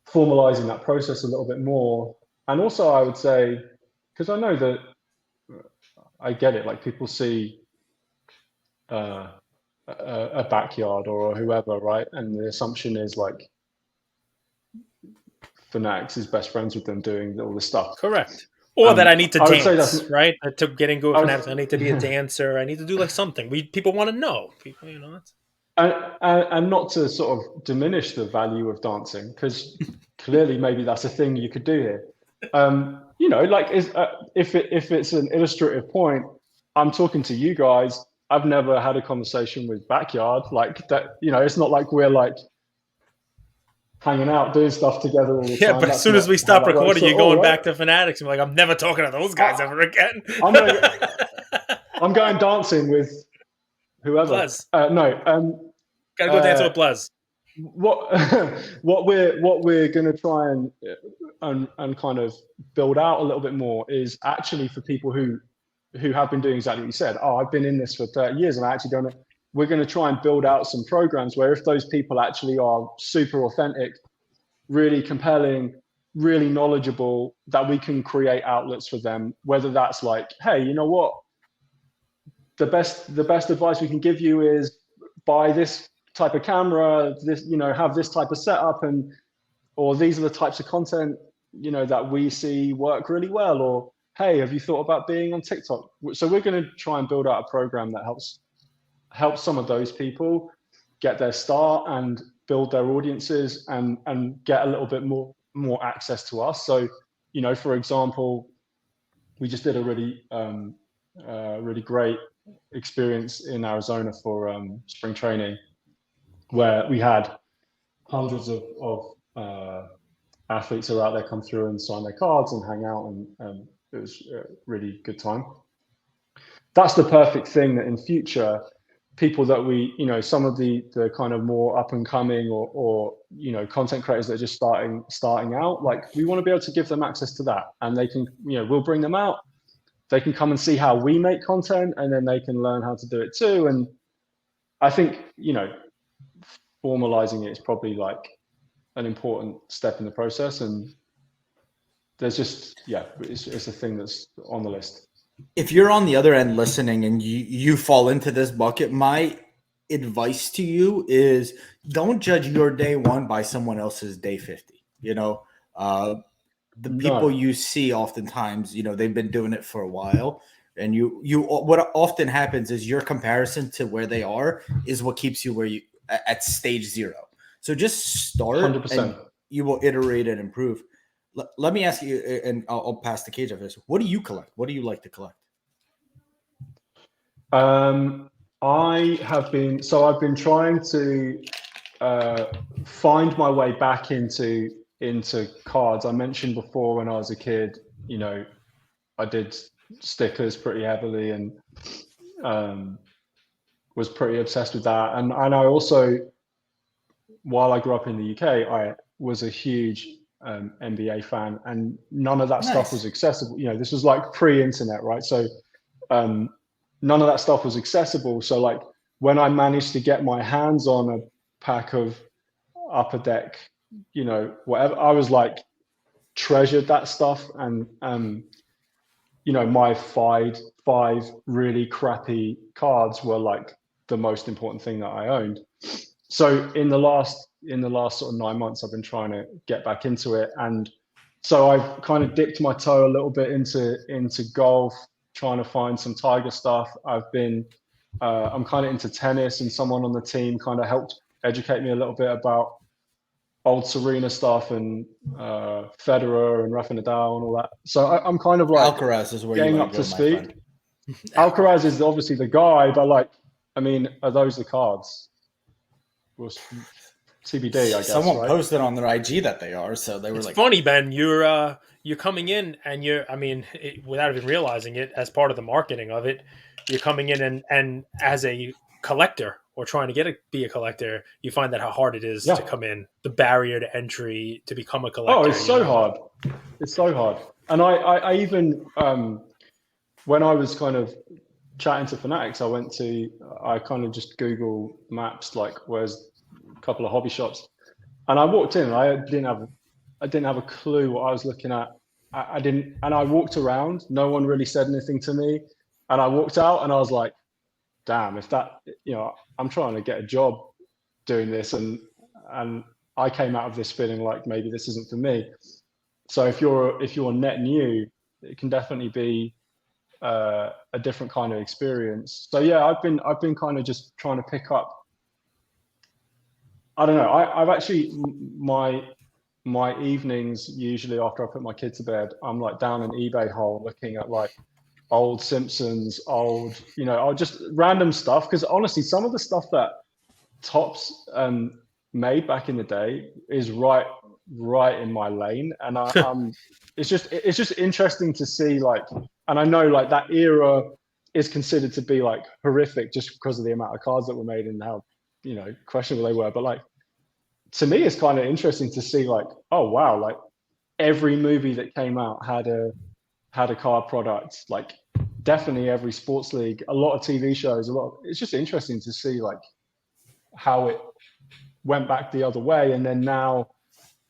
formalizing that process a little bit more. And also I would say, because I know that I get it, like people see a backyard or whoever, right? And the assumption is like Fanatics is best friends with them doing all this stuff. Correct. Or that I need to I would say dance, that's right? To get into a I Fanatics, I would, need to be a dancer. I need to do like something. People want to know. People, you know. That's... and not to sort of diminish the value of dancing, because clearly maybe that's a thing you could do here. You know, like if it's an illustrative point, I'm talking to you guys. I've never had a conversation with Backyard like that. You know, it's not like we're like hanging out doing stuff together all the Yeah, time. but as That's soon as not we how stop that works recording, at you're all, going right? back to Fanatics. I'm like, I'm never talking to those guys ever again. I'm going dancing with whoever. Blaz. No. Gotta go dance with Blaz. What what we're going to try and kind of build out a little bit more is actually for people who have been doing exactly what you said. Oh, I've been in this for 30 years and I actually don't know. We're going to try and build out some programs where if those people actually are super authentic, really compelling, really knowledgeable, that we can create outlets for them, whether that's like, hey, you know what, the best advice we can give you is buy this type of camera, this, you know, have this type of setup, and or these are the types of content, you know, that we see work really well, or hey, have you thought about being on TikTok? So we're going to try and build out a program that helps some of those people get their start and build their audiences and get a little bit more access to us. So, you know, for example, we just did a really really great experience in Arizona for spring training, where we had hundreds of athletes who are out there come through and sign their cards and hang out, and it was a really good time. That's the perfect thing that in future, people that we, you know, some of the kind of more up and coming or you know, content creators that are just starting out, like we want to be able to give them access to that, and they can, you know, we'll bring them out, they can come and see how we make content, and then they can learn how to do it too. And I think, you know, formalizing it is probably like an important step in the process, and there's just, yeah, it's a thing that's on the list. If you're on the other end listening and you fall into this bucket, my advice to you is don't judge your day one by someone else's day 50. You know, the people you see oftentimes, you know, they've been doing it for a while, and you what often happens is your comparison to where they are is what keeps you where you at stage zero. So just start 100%. and you will iterate and improve. Let me ask you, and I'll pass the cage after this. What do you collect? What do you like to collect? I've been trying to find my way back into cards. I mentioned before when I was a kid, you know, I did stickers pretty heavily and was pretty obsessed with that. And I also, while I grew up in the UK, I was a huge NBA fan, and none of that stuff was accessible. You know, this was like pre-internet, right? So none of that stuff was accessible. So like when I managed to get my hands on a pack of Upper Deck, you know, whatever, I was like treasured that stuff. And you know, my five really crappy cards were like the most important thing that I owned. So in the last sort of 9 months, I've been trying to get back into it, and so I've kind of dipped my toe a little bit into golf, trying to find some Tiger stuff. I've been I'm kind of into tennis, and someone on the team kind of helped educate me a little bit about old Serena stuff and Federer and Rafa Nadal and all that. So I'm kind of like Alcaraz is where getting you up to speed. Alcaraz is obviously the guy, but like, I mean, are those the cards? Well, TBD, I guess. Someone right? posted on their IG that they are, so they were It's like, funny, Ben. You're coming in, and without even realizing it, as part of the marketing of it, you're coming in and as a collector or trying to be a collector, you find that how hard it is Yeah. to come in, the barrier to entry to become a Oh, collector. it's so hard. It's so hard. And I even when I was kind of chatting to Fanatics, I kind of just Google Maps, like where's a couple of hobby shops, and I walked in. And I didn't have a clue what I was looking at. I didn't, and I walked around. No one really said anything to me, and I walked out, and I was like, "Damn! If that, I'm trying to get a job doing this, and I came out of this feeling like maybe this isn't for me." So if you're net new, it can definitely be a different kind of experience. So yeah, I've been kind of just trying to pick up. I don't know. I've actually my evenings usually after I put my kid to bed, I'm like down an eBay hole looking at like old Simpsons, I'll just random stuff, because honestly, some of the stuff that Tops made back in the day is right in my lane, and it's just interesting to see, like, and I know like that era is considered to be like horrific just because of the amount of cards that were made and how questionable they were, but like to me it's kind of interesting to see like, oh wow, like every movie that came out had a card product, like definitely every sports league, a lot of TV shows, it's just interesting to see like how it went back the other way. And then now,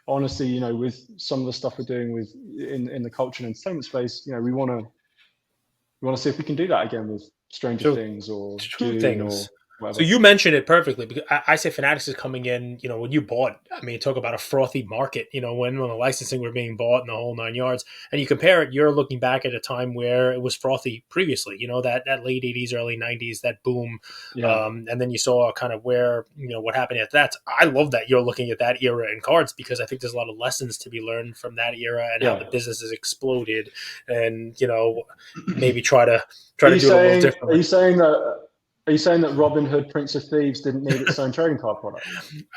honestly, with some of the stuff we're doing with in the culture and entertainment space, we want to see if we can do that again with Stranger Things or Two Dune or things. whatever. So you mentioned it perfectly, because I say Fanatics is coming in, when you bought, I mean, talk about a frothy market, when the licensing were being bought and the whole 9 yards, and you compare it, you're looking back at a time where it was frothy previously, that late 80s, early 90s, that boom. Yeah. And then you saw kind of where, what happened at that. I love that you're looking at that era in cards, because I think there's a lot of lessons to be learned from that era and how the business has exploded, and, maybe try to do it a little differently. Are you saying that Robin Hood, Prince of Thieves didn't need its own trading card product?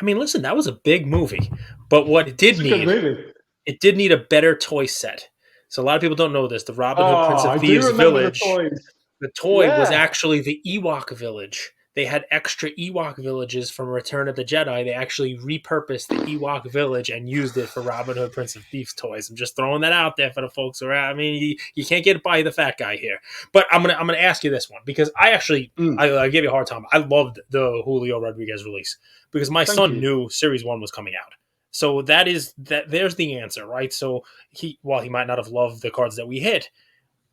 I mean, listen, that was a big movie, but what it did It's a good need, movie. it did need a better toy set. So a lot of people don't know this. The Robin Hood Prince of I do Thieves remember village, the toys. the toy was Yeah. actually the Ewok village. They had extra Ewok villages from Return of the Jedi. They actually repurposed the Ewok village and used it for Robin Hood Prince of Thieves toys. I'm just throwing that out there for the folks around. I mean, you can't get by the fat guy here. But I'm gonna ask you this one, because I actually I gave you a hard time. I loved the Julio Rodriguez release because my son knew Series 1 was coming out. So there's the answer, right? So while he might not have loved the cards that we hit,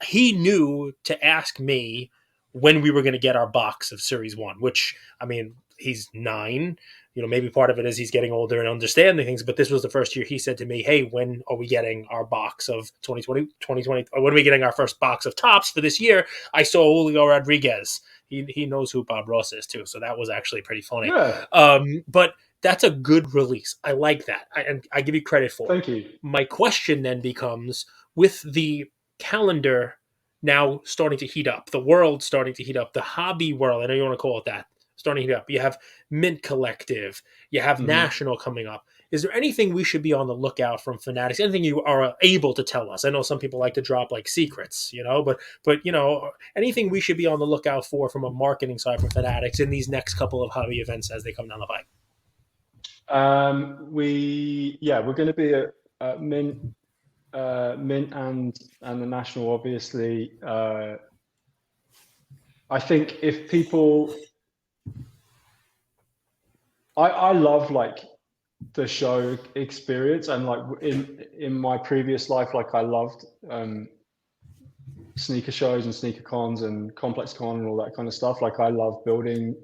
he knew to ask me when we were going to get our box of Series 1, which, I mean, he's 9. Maybe part of it is he's getting older and understanding things, but this was the first year he said to me, hey, when are we getting our box of 2020, or when are we getting our first box of Tops for this year? I saw Julio Rodriguez. He knows who Bob Ross is, too, so that was actually pretty funny. Yeah. But that's a good release. I like that, and I give you credit for it. Thank you. My question then becomes, with the calendar now starting to heat up, the world starting to heat up, the hobby world, I know you want to call it that, starting to heat up. You have Mint Collective, you have National coming up. Is there anything we should be on the lookout from Fanatics? Anything you are able to tell us? I know some people like to drop like secrets, but anything we should be on the lookout for from a marketing side from Fanatics in these next couple of hobby events as they come down the pipe? We're going to be at Mint. Mint and the National, obviously. I think if people, I love like the show experience, and like in my previous life, like I loved sneaker shows and sneaker cons and complex con and all that kind of stuff. Like I love building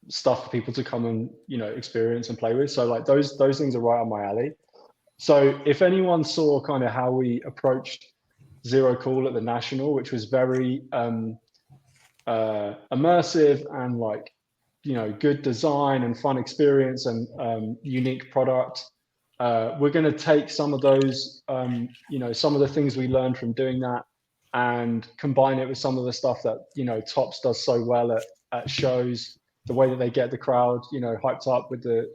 stuff for people to come and experience and play with. So like those things are right on my alley. So if anyone saw kind of how we approached Zero Cool at the National, which was very immersive and like, good design and fun experience and unique product, we're going to take some of those, some of the things we learned from doing that and combine it with some of the stuff that, Tops does so well at shows, the way that they get the crowd, hyped up with the,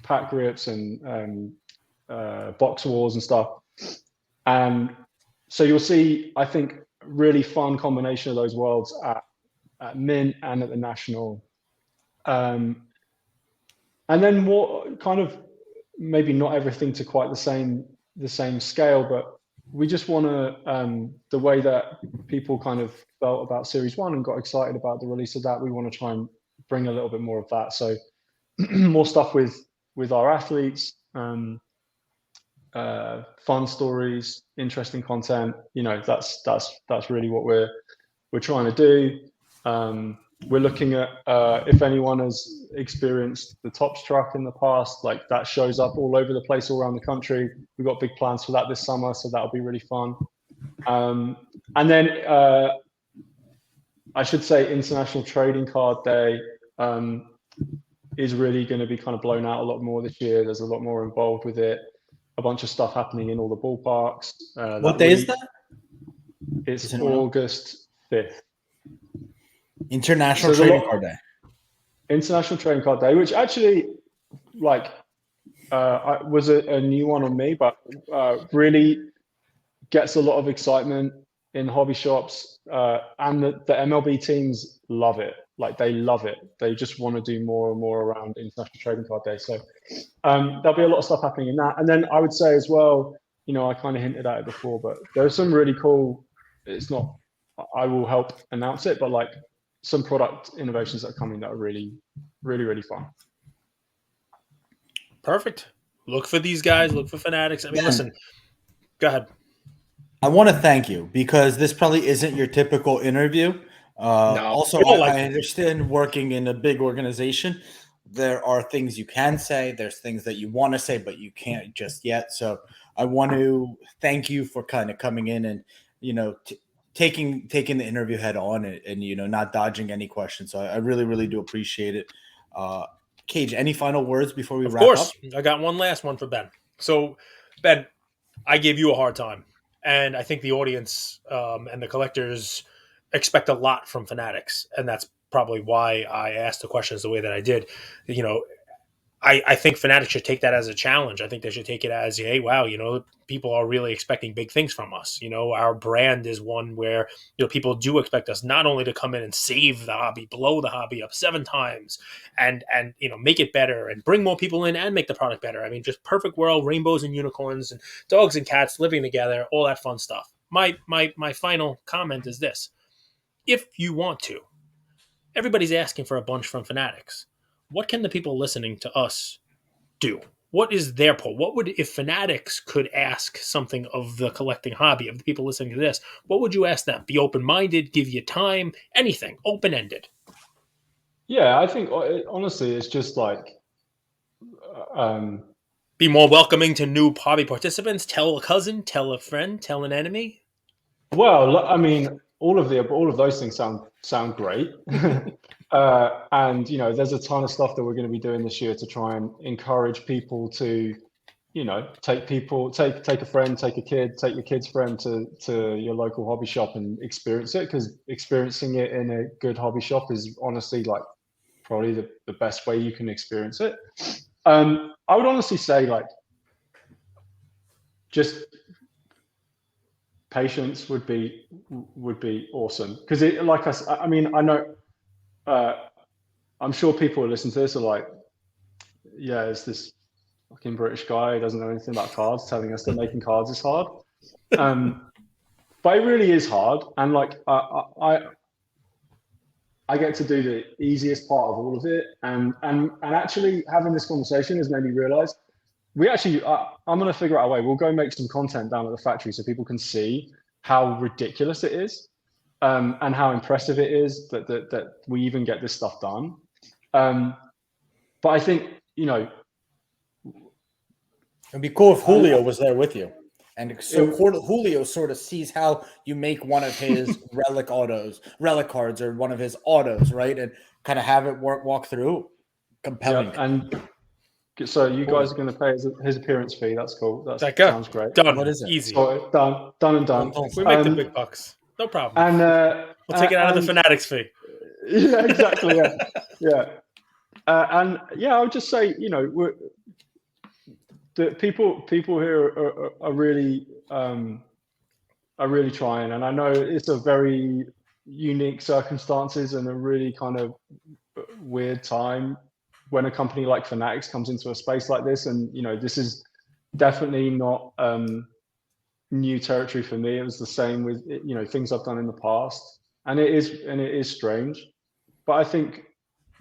pack grips and box wars and stuff. And so you'll see, I think, really fun combination of those worlds at Mint and at the National. And then more kind of maybe not everything to quite the same scale, but we just want to the way that people kind of felt about Series 1 and got excited about the release of that, we want to try and bring a little bit more of that. So more stuff with our athletes, fun stories, interesting content. That's really what we're trying to do. We're looking at if anyone has experienced the Tops truck in the past, like that shows up all over the place, all around the country. We've got big plans for that this summer, so that'll be really fun. And then I should say International Trading Card Day is really going to be kind of blown out a lot more this year. There's a lot more involved with it. A bunch of stuff happening in all the ballparks. What day is that? It's August 5th. International Trading Card Day. International Trading Card Day, which actually, like, was a new one on me, but really gets a lot of excitement in hobby shops, and the MLB teams love it. Like, they love it. They just want to do more and more around International Trading Card Day. So there'll be a lot of stuff happening in that. And then I would say as well, I kind of hinted at it before, but there's some really cool, it's not, I will help announce it, but like some product innovations that are coming that are really, really, really fun. Perfect. Look for these guys. Look for Fanatics. I mean, listen, go ahead. I want to thank you because this probably isn't your typical interview. Also, I understand working in a big organization, there are things you can say, there's things that you want to say, but you can't just yet. So I want to thank you for kind of coming in and, taking the interview head on and not dodging any questions. So I really, really do appreciate it. Cage, any final words before we wrap up? Of course. I got one last one for Ben. So, Ben, I gave you a hard time. And I think the audience and the collectors expect a lot from Fanatics. And that's probably why I asked the questions the way that I did. I think Fanatics should take that as a challenge. I think they should take it as, hey, wow, people are really expecting big things from us. Our brand is one where, people do expect us not only to come in and save the hobby, blow the hobby up 7 times and make it better and bring more people in and make the product better. I mean, just perfect world, rainbows and unicorns and dogs and cats living together, all that fun stuff. My final comment is this. If you want to, everybody's asking for a bunch from Fanatics. What can the people listening to us do? What is their pull? What would, if Fanatics could ask something of the collecting hobby, of the people listening to this, what would you ask them? Be open-minded, give you time, anything, open-ended. Yeah, I think honestly, it's just like be more welcoming to new hobby participants. Tell a cousin, tell a friend, tell an enemy. Well, I mean, all of those things sound great. And there's a ton of stuff that we're going to be doing this year to try and encourage people to, take a friend, take a kid, take your kid's friend to your local hobby shop and experience it, because experiencing it in a good hobby shop is honestly like probably the best way you can experience it. I would honestly say like just patience would be awesome, because I know. I'm sure people who listen to this are like, yeah, it's this fucking British guy who doesn't know anything about cards telling us that making cards is hard. But it really is hard. And like, I get to do the easiest part of all of it. And actually having this conversation has made me realize I'm going to figure out a way. We'll go make some content down at the factory so people can see how ridiculous it is. And how impressive it is that we even get this stuff done. But I think, it'd be cool if Julio was there with you. And so Julio sort of sees how you make one of his relic cards, or one of his autos, right? And kind of have it walk through. Compelling. Yeah, and so you guys are going to pay his appearance fee. That's cool. That sounds great. Done. What is it? Easy. So, done and done. We make the big bucks. No problem. And we'll take it out of the Fanatics fee. Yeah, exactly. Yeah. And I would just say, the people here are really trying, and I know it's a very unique circumstances and a really kind of weird time when a company like Fanatics comes into a space like this. And, this is definitely not new territory for me. It was the same with, things I've done in the past. And it is strange. But I think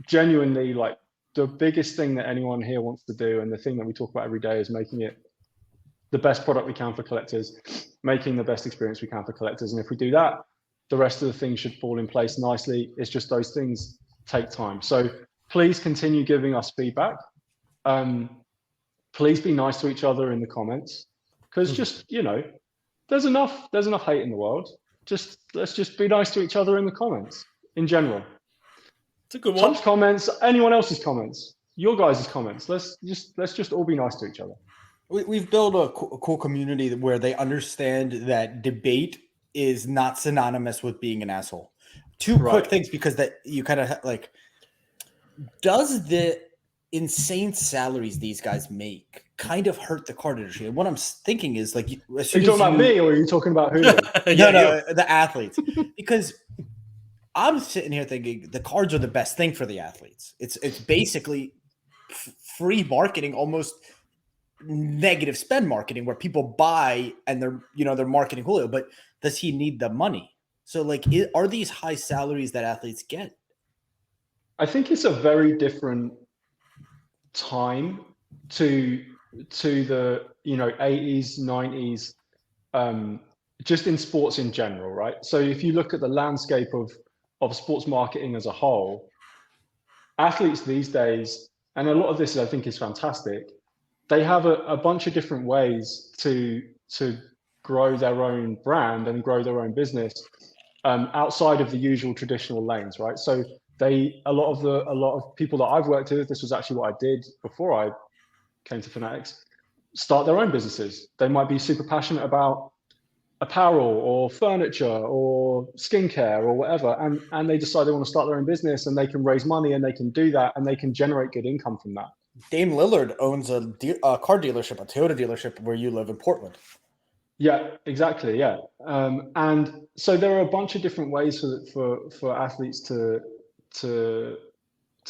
genuinely, like, the biggest thing that anyone here wants to do, and the thing that we talk about every day, is making it the best product we can for collectors, making the best experience we can for collectors. And if we do that, the rest of the things should fall in place nicely. It's just those things take time. So please continue giving us feedback. Please be nice to each other in the comments, because just, there's enough hate in the world. Let's just be nice to each other in the comments in general. It's a good one. Tom's comments, anyone else's comments, your guys' comments. Let's just all be nice to each other. We've built a cool community where they understand that debate is not synonymous with being an asshole. Two quick things, because that you kind of like, does the insane salaries these guys make kind of hurt the card industry? And what I'm thinking is, like, are you talking about me, or are you talking about who? No, the athletes. Because I'm sitting here thinking the cards are the best thing for the athletes. It's basically free marketing, almost negative spend marketing, where people buy and they're marketing Julio. But does he need the money? So, like, are these high salaries that athletes get? I think it's a very different time to the 80s, 90s, just in sports in general, right? So if you look at the landscape of sports marketing as a whole, athletes these days, and a lot of this I think is fantastic, they have a bunch of different ways to grow their own brand and grow their own business outside of the usual traditional lanes, right? So a lot of people that I've worked with, this was actually what I did before I came to Fanatics, start their own businesses. They might be super passionate about apparel or furniture or skincare or whatever, and they decide they want to start their own business, and they can raise money, and they can do that, and they can generate good income from that. Dame Lillard owns a car dealership, a Toyota dealership, where you live in Portland. Yeah, exactly. Yeah, and so there are a bunch of different ways for athletes to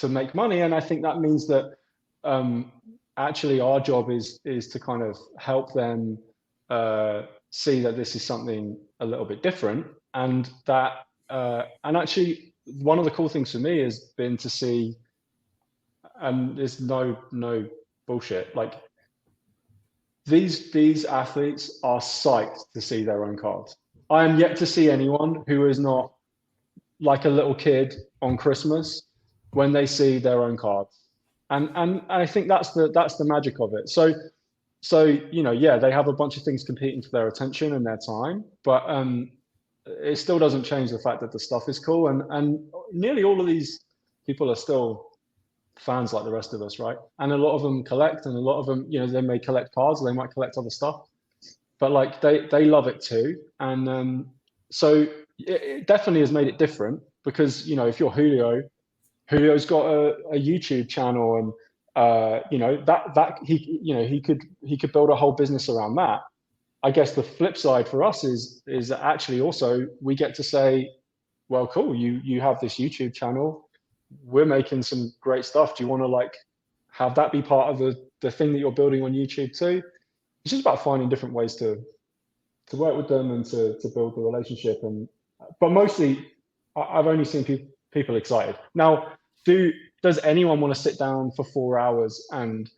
make money, and I think that means that actually our job is to kind of help them see that this is something a little bit different, and that and actually one of the cool things for me has been to see, and there's no bullshit, like these athletes are psyched to see their own cards. I am yet to see anyone who is not like a little kid on Christmas when they see their own cards, and I think that's the magic of it. So they have a bunch of things competing for their attention and their time, but it still doesn't change the fact that the stuff is cool, and nearly all of these people are still fans like the rest of us, right? And a lot of them collect, and a lot of them, they may collect cards, or they might collect other stuff, but like they love it too. And so it definitely has made it different, because if you're Julio's got a YouTube channel, and that he could build a whole business around that. I guess the flip side for us is actually also we get to say, well, cool, you have this YouTube channel, we're making some great stuff. Do you want to like have that be part of the thing that you're building on YouTube too? It's just about finding different ways to work with them and to build the relationship. But mostly I've only seen people excited. Now, does anyone want to sit down for 4 hours and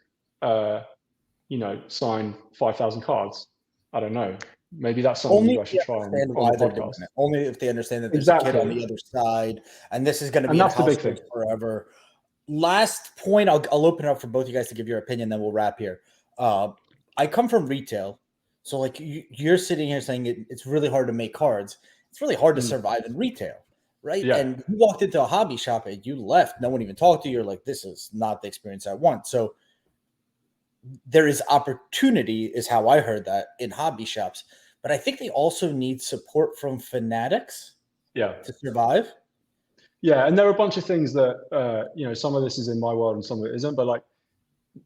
sign 5,000 cards? I don't know. Maybe that's something you guys should try on the podcast. Only if they understand that there's a kid on the other side, and this is going to be a house forever. Last point, I'll open it up for both of you guys to give your opinion, then we'll wrap here. I come from retail, so like you're sitting here saying it's really hard to make cards. It's really hard to survive in retail, right? Yeah. And you walked into a hobby shop and you left. No one even talked to you. You're like, this is not the experience I want. So there is opportunity, is how I heard that, in hobby shops. But I think they also need support from Fanatics to survive. Yeah, and there are a bunch of things that, some of this is in my world and some of it isn't. But like,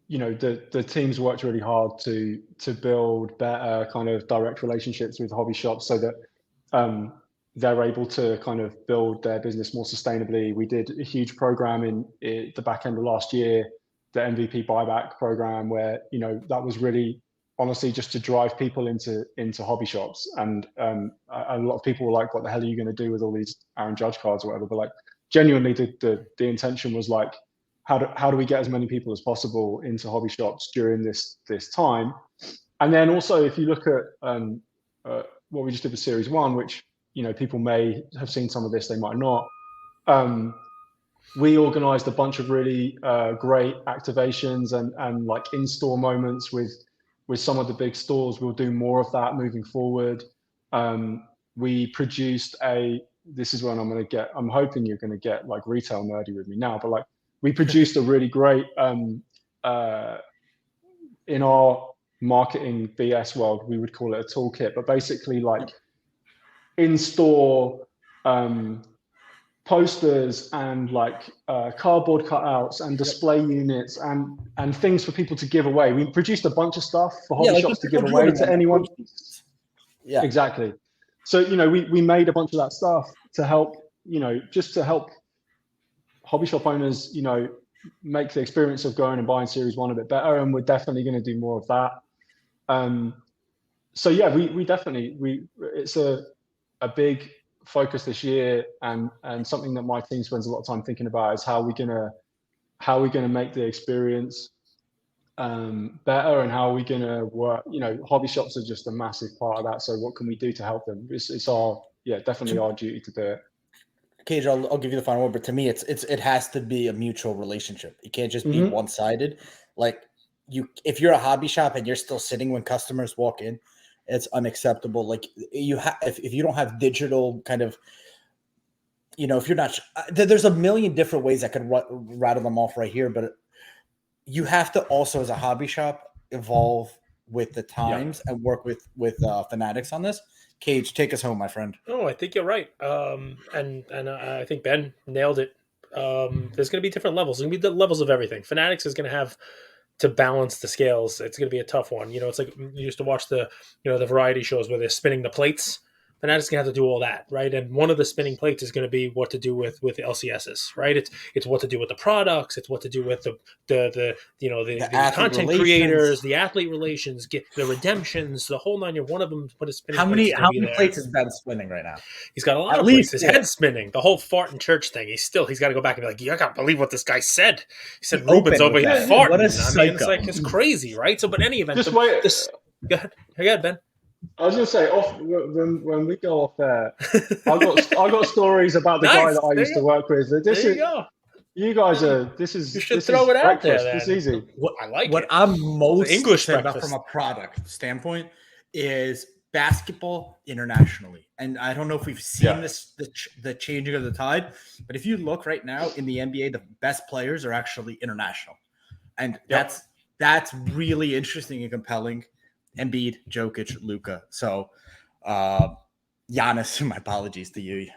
the teams worked really hard to build better kind of direct relationships with hobby shops, so that they're able to kind of build their business more sustainably. We did a huge program in the back end of last year, the MVP buyback program, where that was really honestly just to drive people into hobby shops. And a lot of people were like, "What the hell are you going to do with all these Aaron Judge cards or whatever?" But like genuinely, the intention was like, how do we get as many people as possible into hobby shops during this time? And then also, if you look at what we just did with Series 1, which people may have seen some of this, they might not. We organized a bunch of really great activations and like in-store moments with some of the big stores. We'll do more of that moving forward. We produced this is when I'm hoping you're going to get like retail nerdy with me now, but like we produced a really great, in our marketing BS world, we would call it a toolkit, but basically like in-store posters and like cardboard cutouts and display units and things for people to give away. We produced a bunch of stuff for hobby shops to give away to anyone. Yeah, exactly. So we made a bunch of that stuff to help just to help hobby shop owners make the experience of going and buying Series 1 a bit better, and we're definitely going to do more of that. So yeah, we definitely it's a big focus this year, and something that my team spends a lot of time thinking about is how we're gonna make the experience better, and how are we gonna work. Hobby shops are just a massive part of that. So what can we do to help them? It's definitely our duty to do it. Cage, I'll give you the final word, but to me, it has to be a mutual relationship. It can't just be one-sided. Like if you're a hobby shop and you're still sitting when customers walk in, it's unacceptable. Like if you don't have digital kind of, if you're not, there's a million different ways I could rattle them off right here, but you have to also, as a hobby shop, evolve with the times and work with Fanatics on this. Cage, take us home, my friend. Oh, I think you're right. And I think Ben nailed it. There's going to be different levels. There's going to be the levels of everything. Fanatics is going to have to balance the scales. It's going to be a tough one. It's like you used to watch the variety shows where they're spinning the plates. Fanatics going to have to do all that, right? And one of the spinning plates is going to be what to do with LCSs, right? It's what to do with the products. It's what to do with the content creators, the athlete relations, the redemptions, the whole nine. One of them put a spinning. How many plates is Ben spinning right now? He's got a lot of plates. His head's spinning. The whole fart in church thing. He's got to go back and be like, I can't believe what this guy said. He said Ruben's over here farting. What a psycho. It's crazy, right? So, but any event, just wait. Go ahead, Ben. I was going to say, when we go off there, I got stories about the guy that I used to work with. You guys are. You should throw it out there. It's easy. What I'm most English about from a product standpoint is basketball internationally, and I don't know if we've seen this the changing of the tide, but if you look right now in the NBA, the best players are actually international, and that's really interesting and compelling. Embiid, Jokic, Luka. So, Giannis, my apologies to you.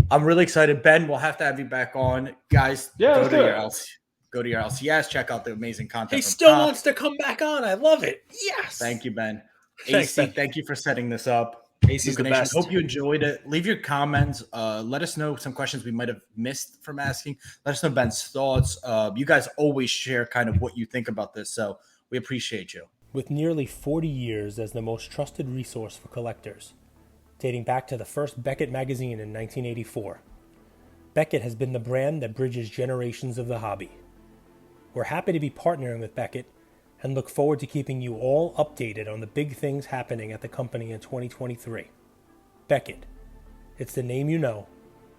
I'm really excited. Ben, we'll have to have you back on. Guys, go to your LCS, check out the amazing content. He still wants to come back on. I love it. Yes. Thank you, Ben. Thanks, AC, thank you for setting this up. AC's the best. Hope you enjoyed it. Leave your comments. Let us know some questions we might have missed from asking. Let us know Ben's thoughts. You guys always share kind of what you think about this, so we appreciate you. With nearly 40 years as the most trusted resource for collectors, dating back to the first Beckett magazine in 1984, Beckett has been the brand that bridges generations of the hobby. We're happy to be partnering with Beckett and look forward to keeping you all updated on the big things happening at the company in 2023. Beckett, it's the name you know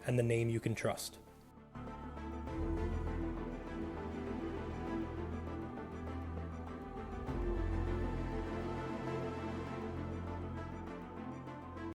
and the name you can trust.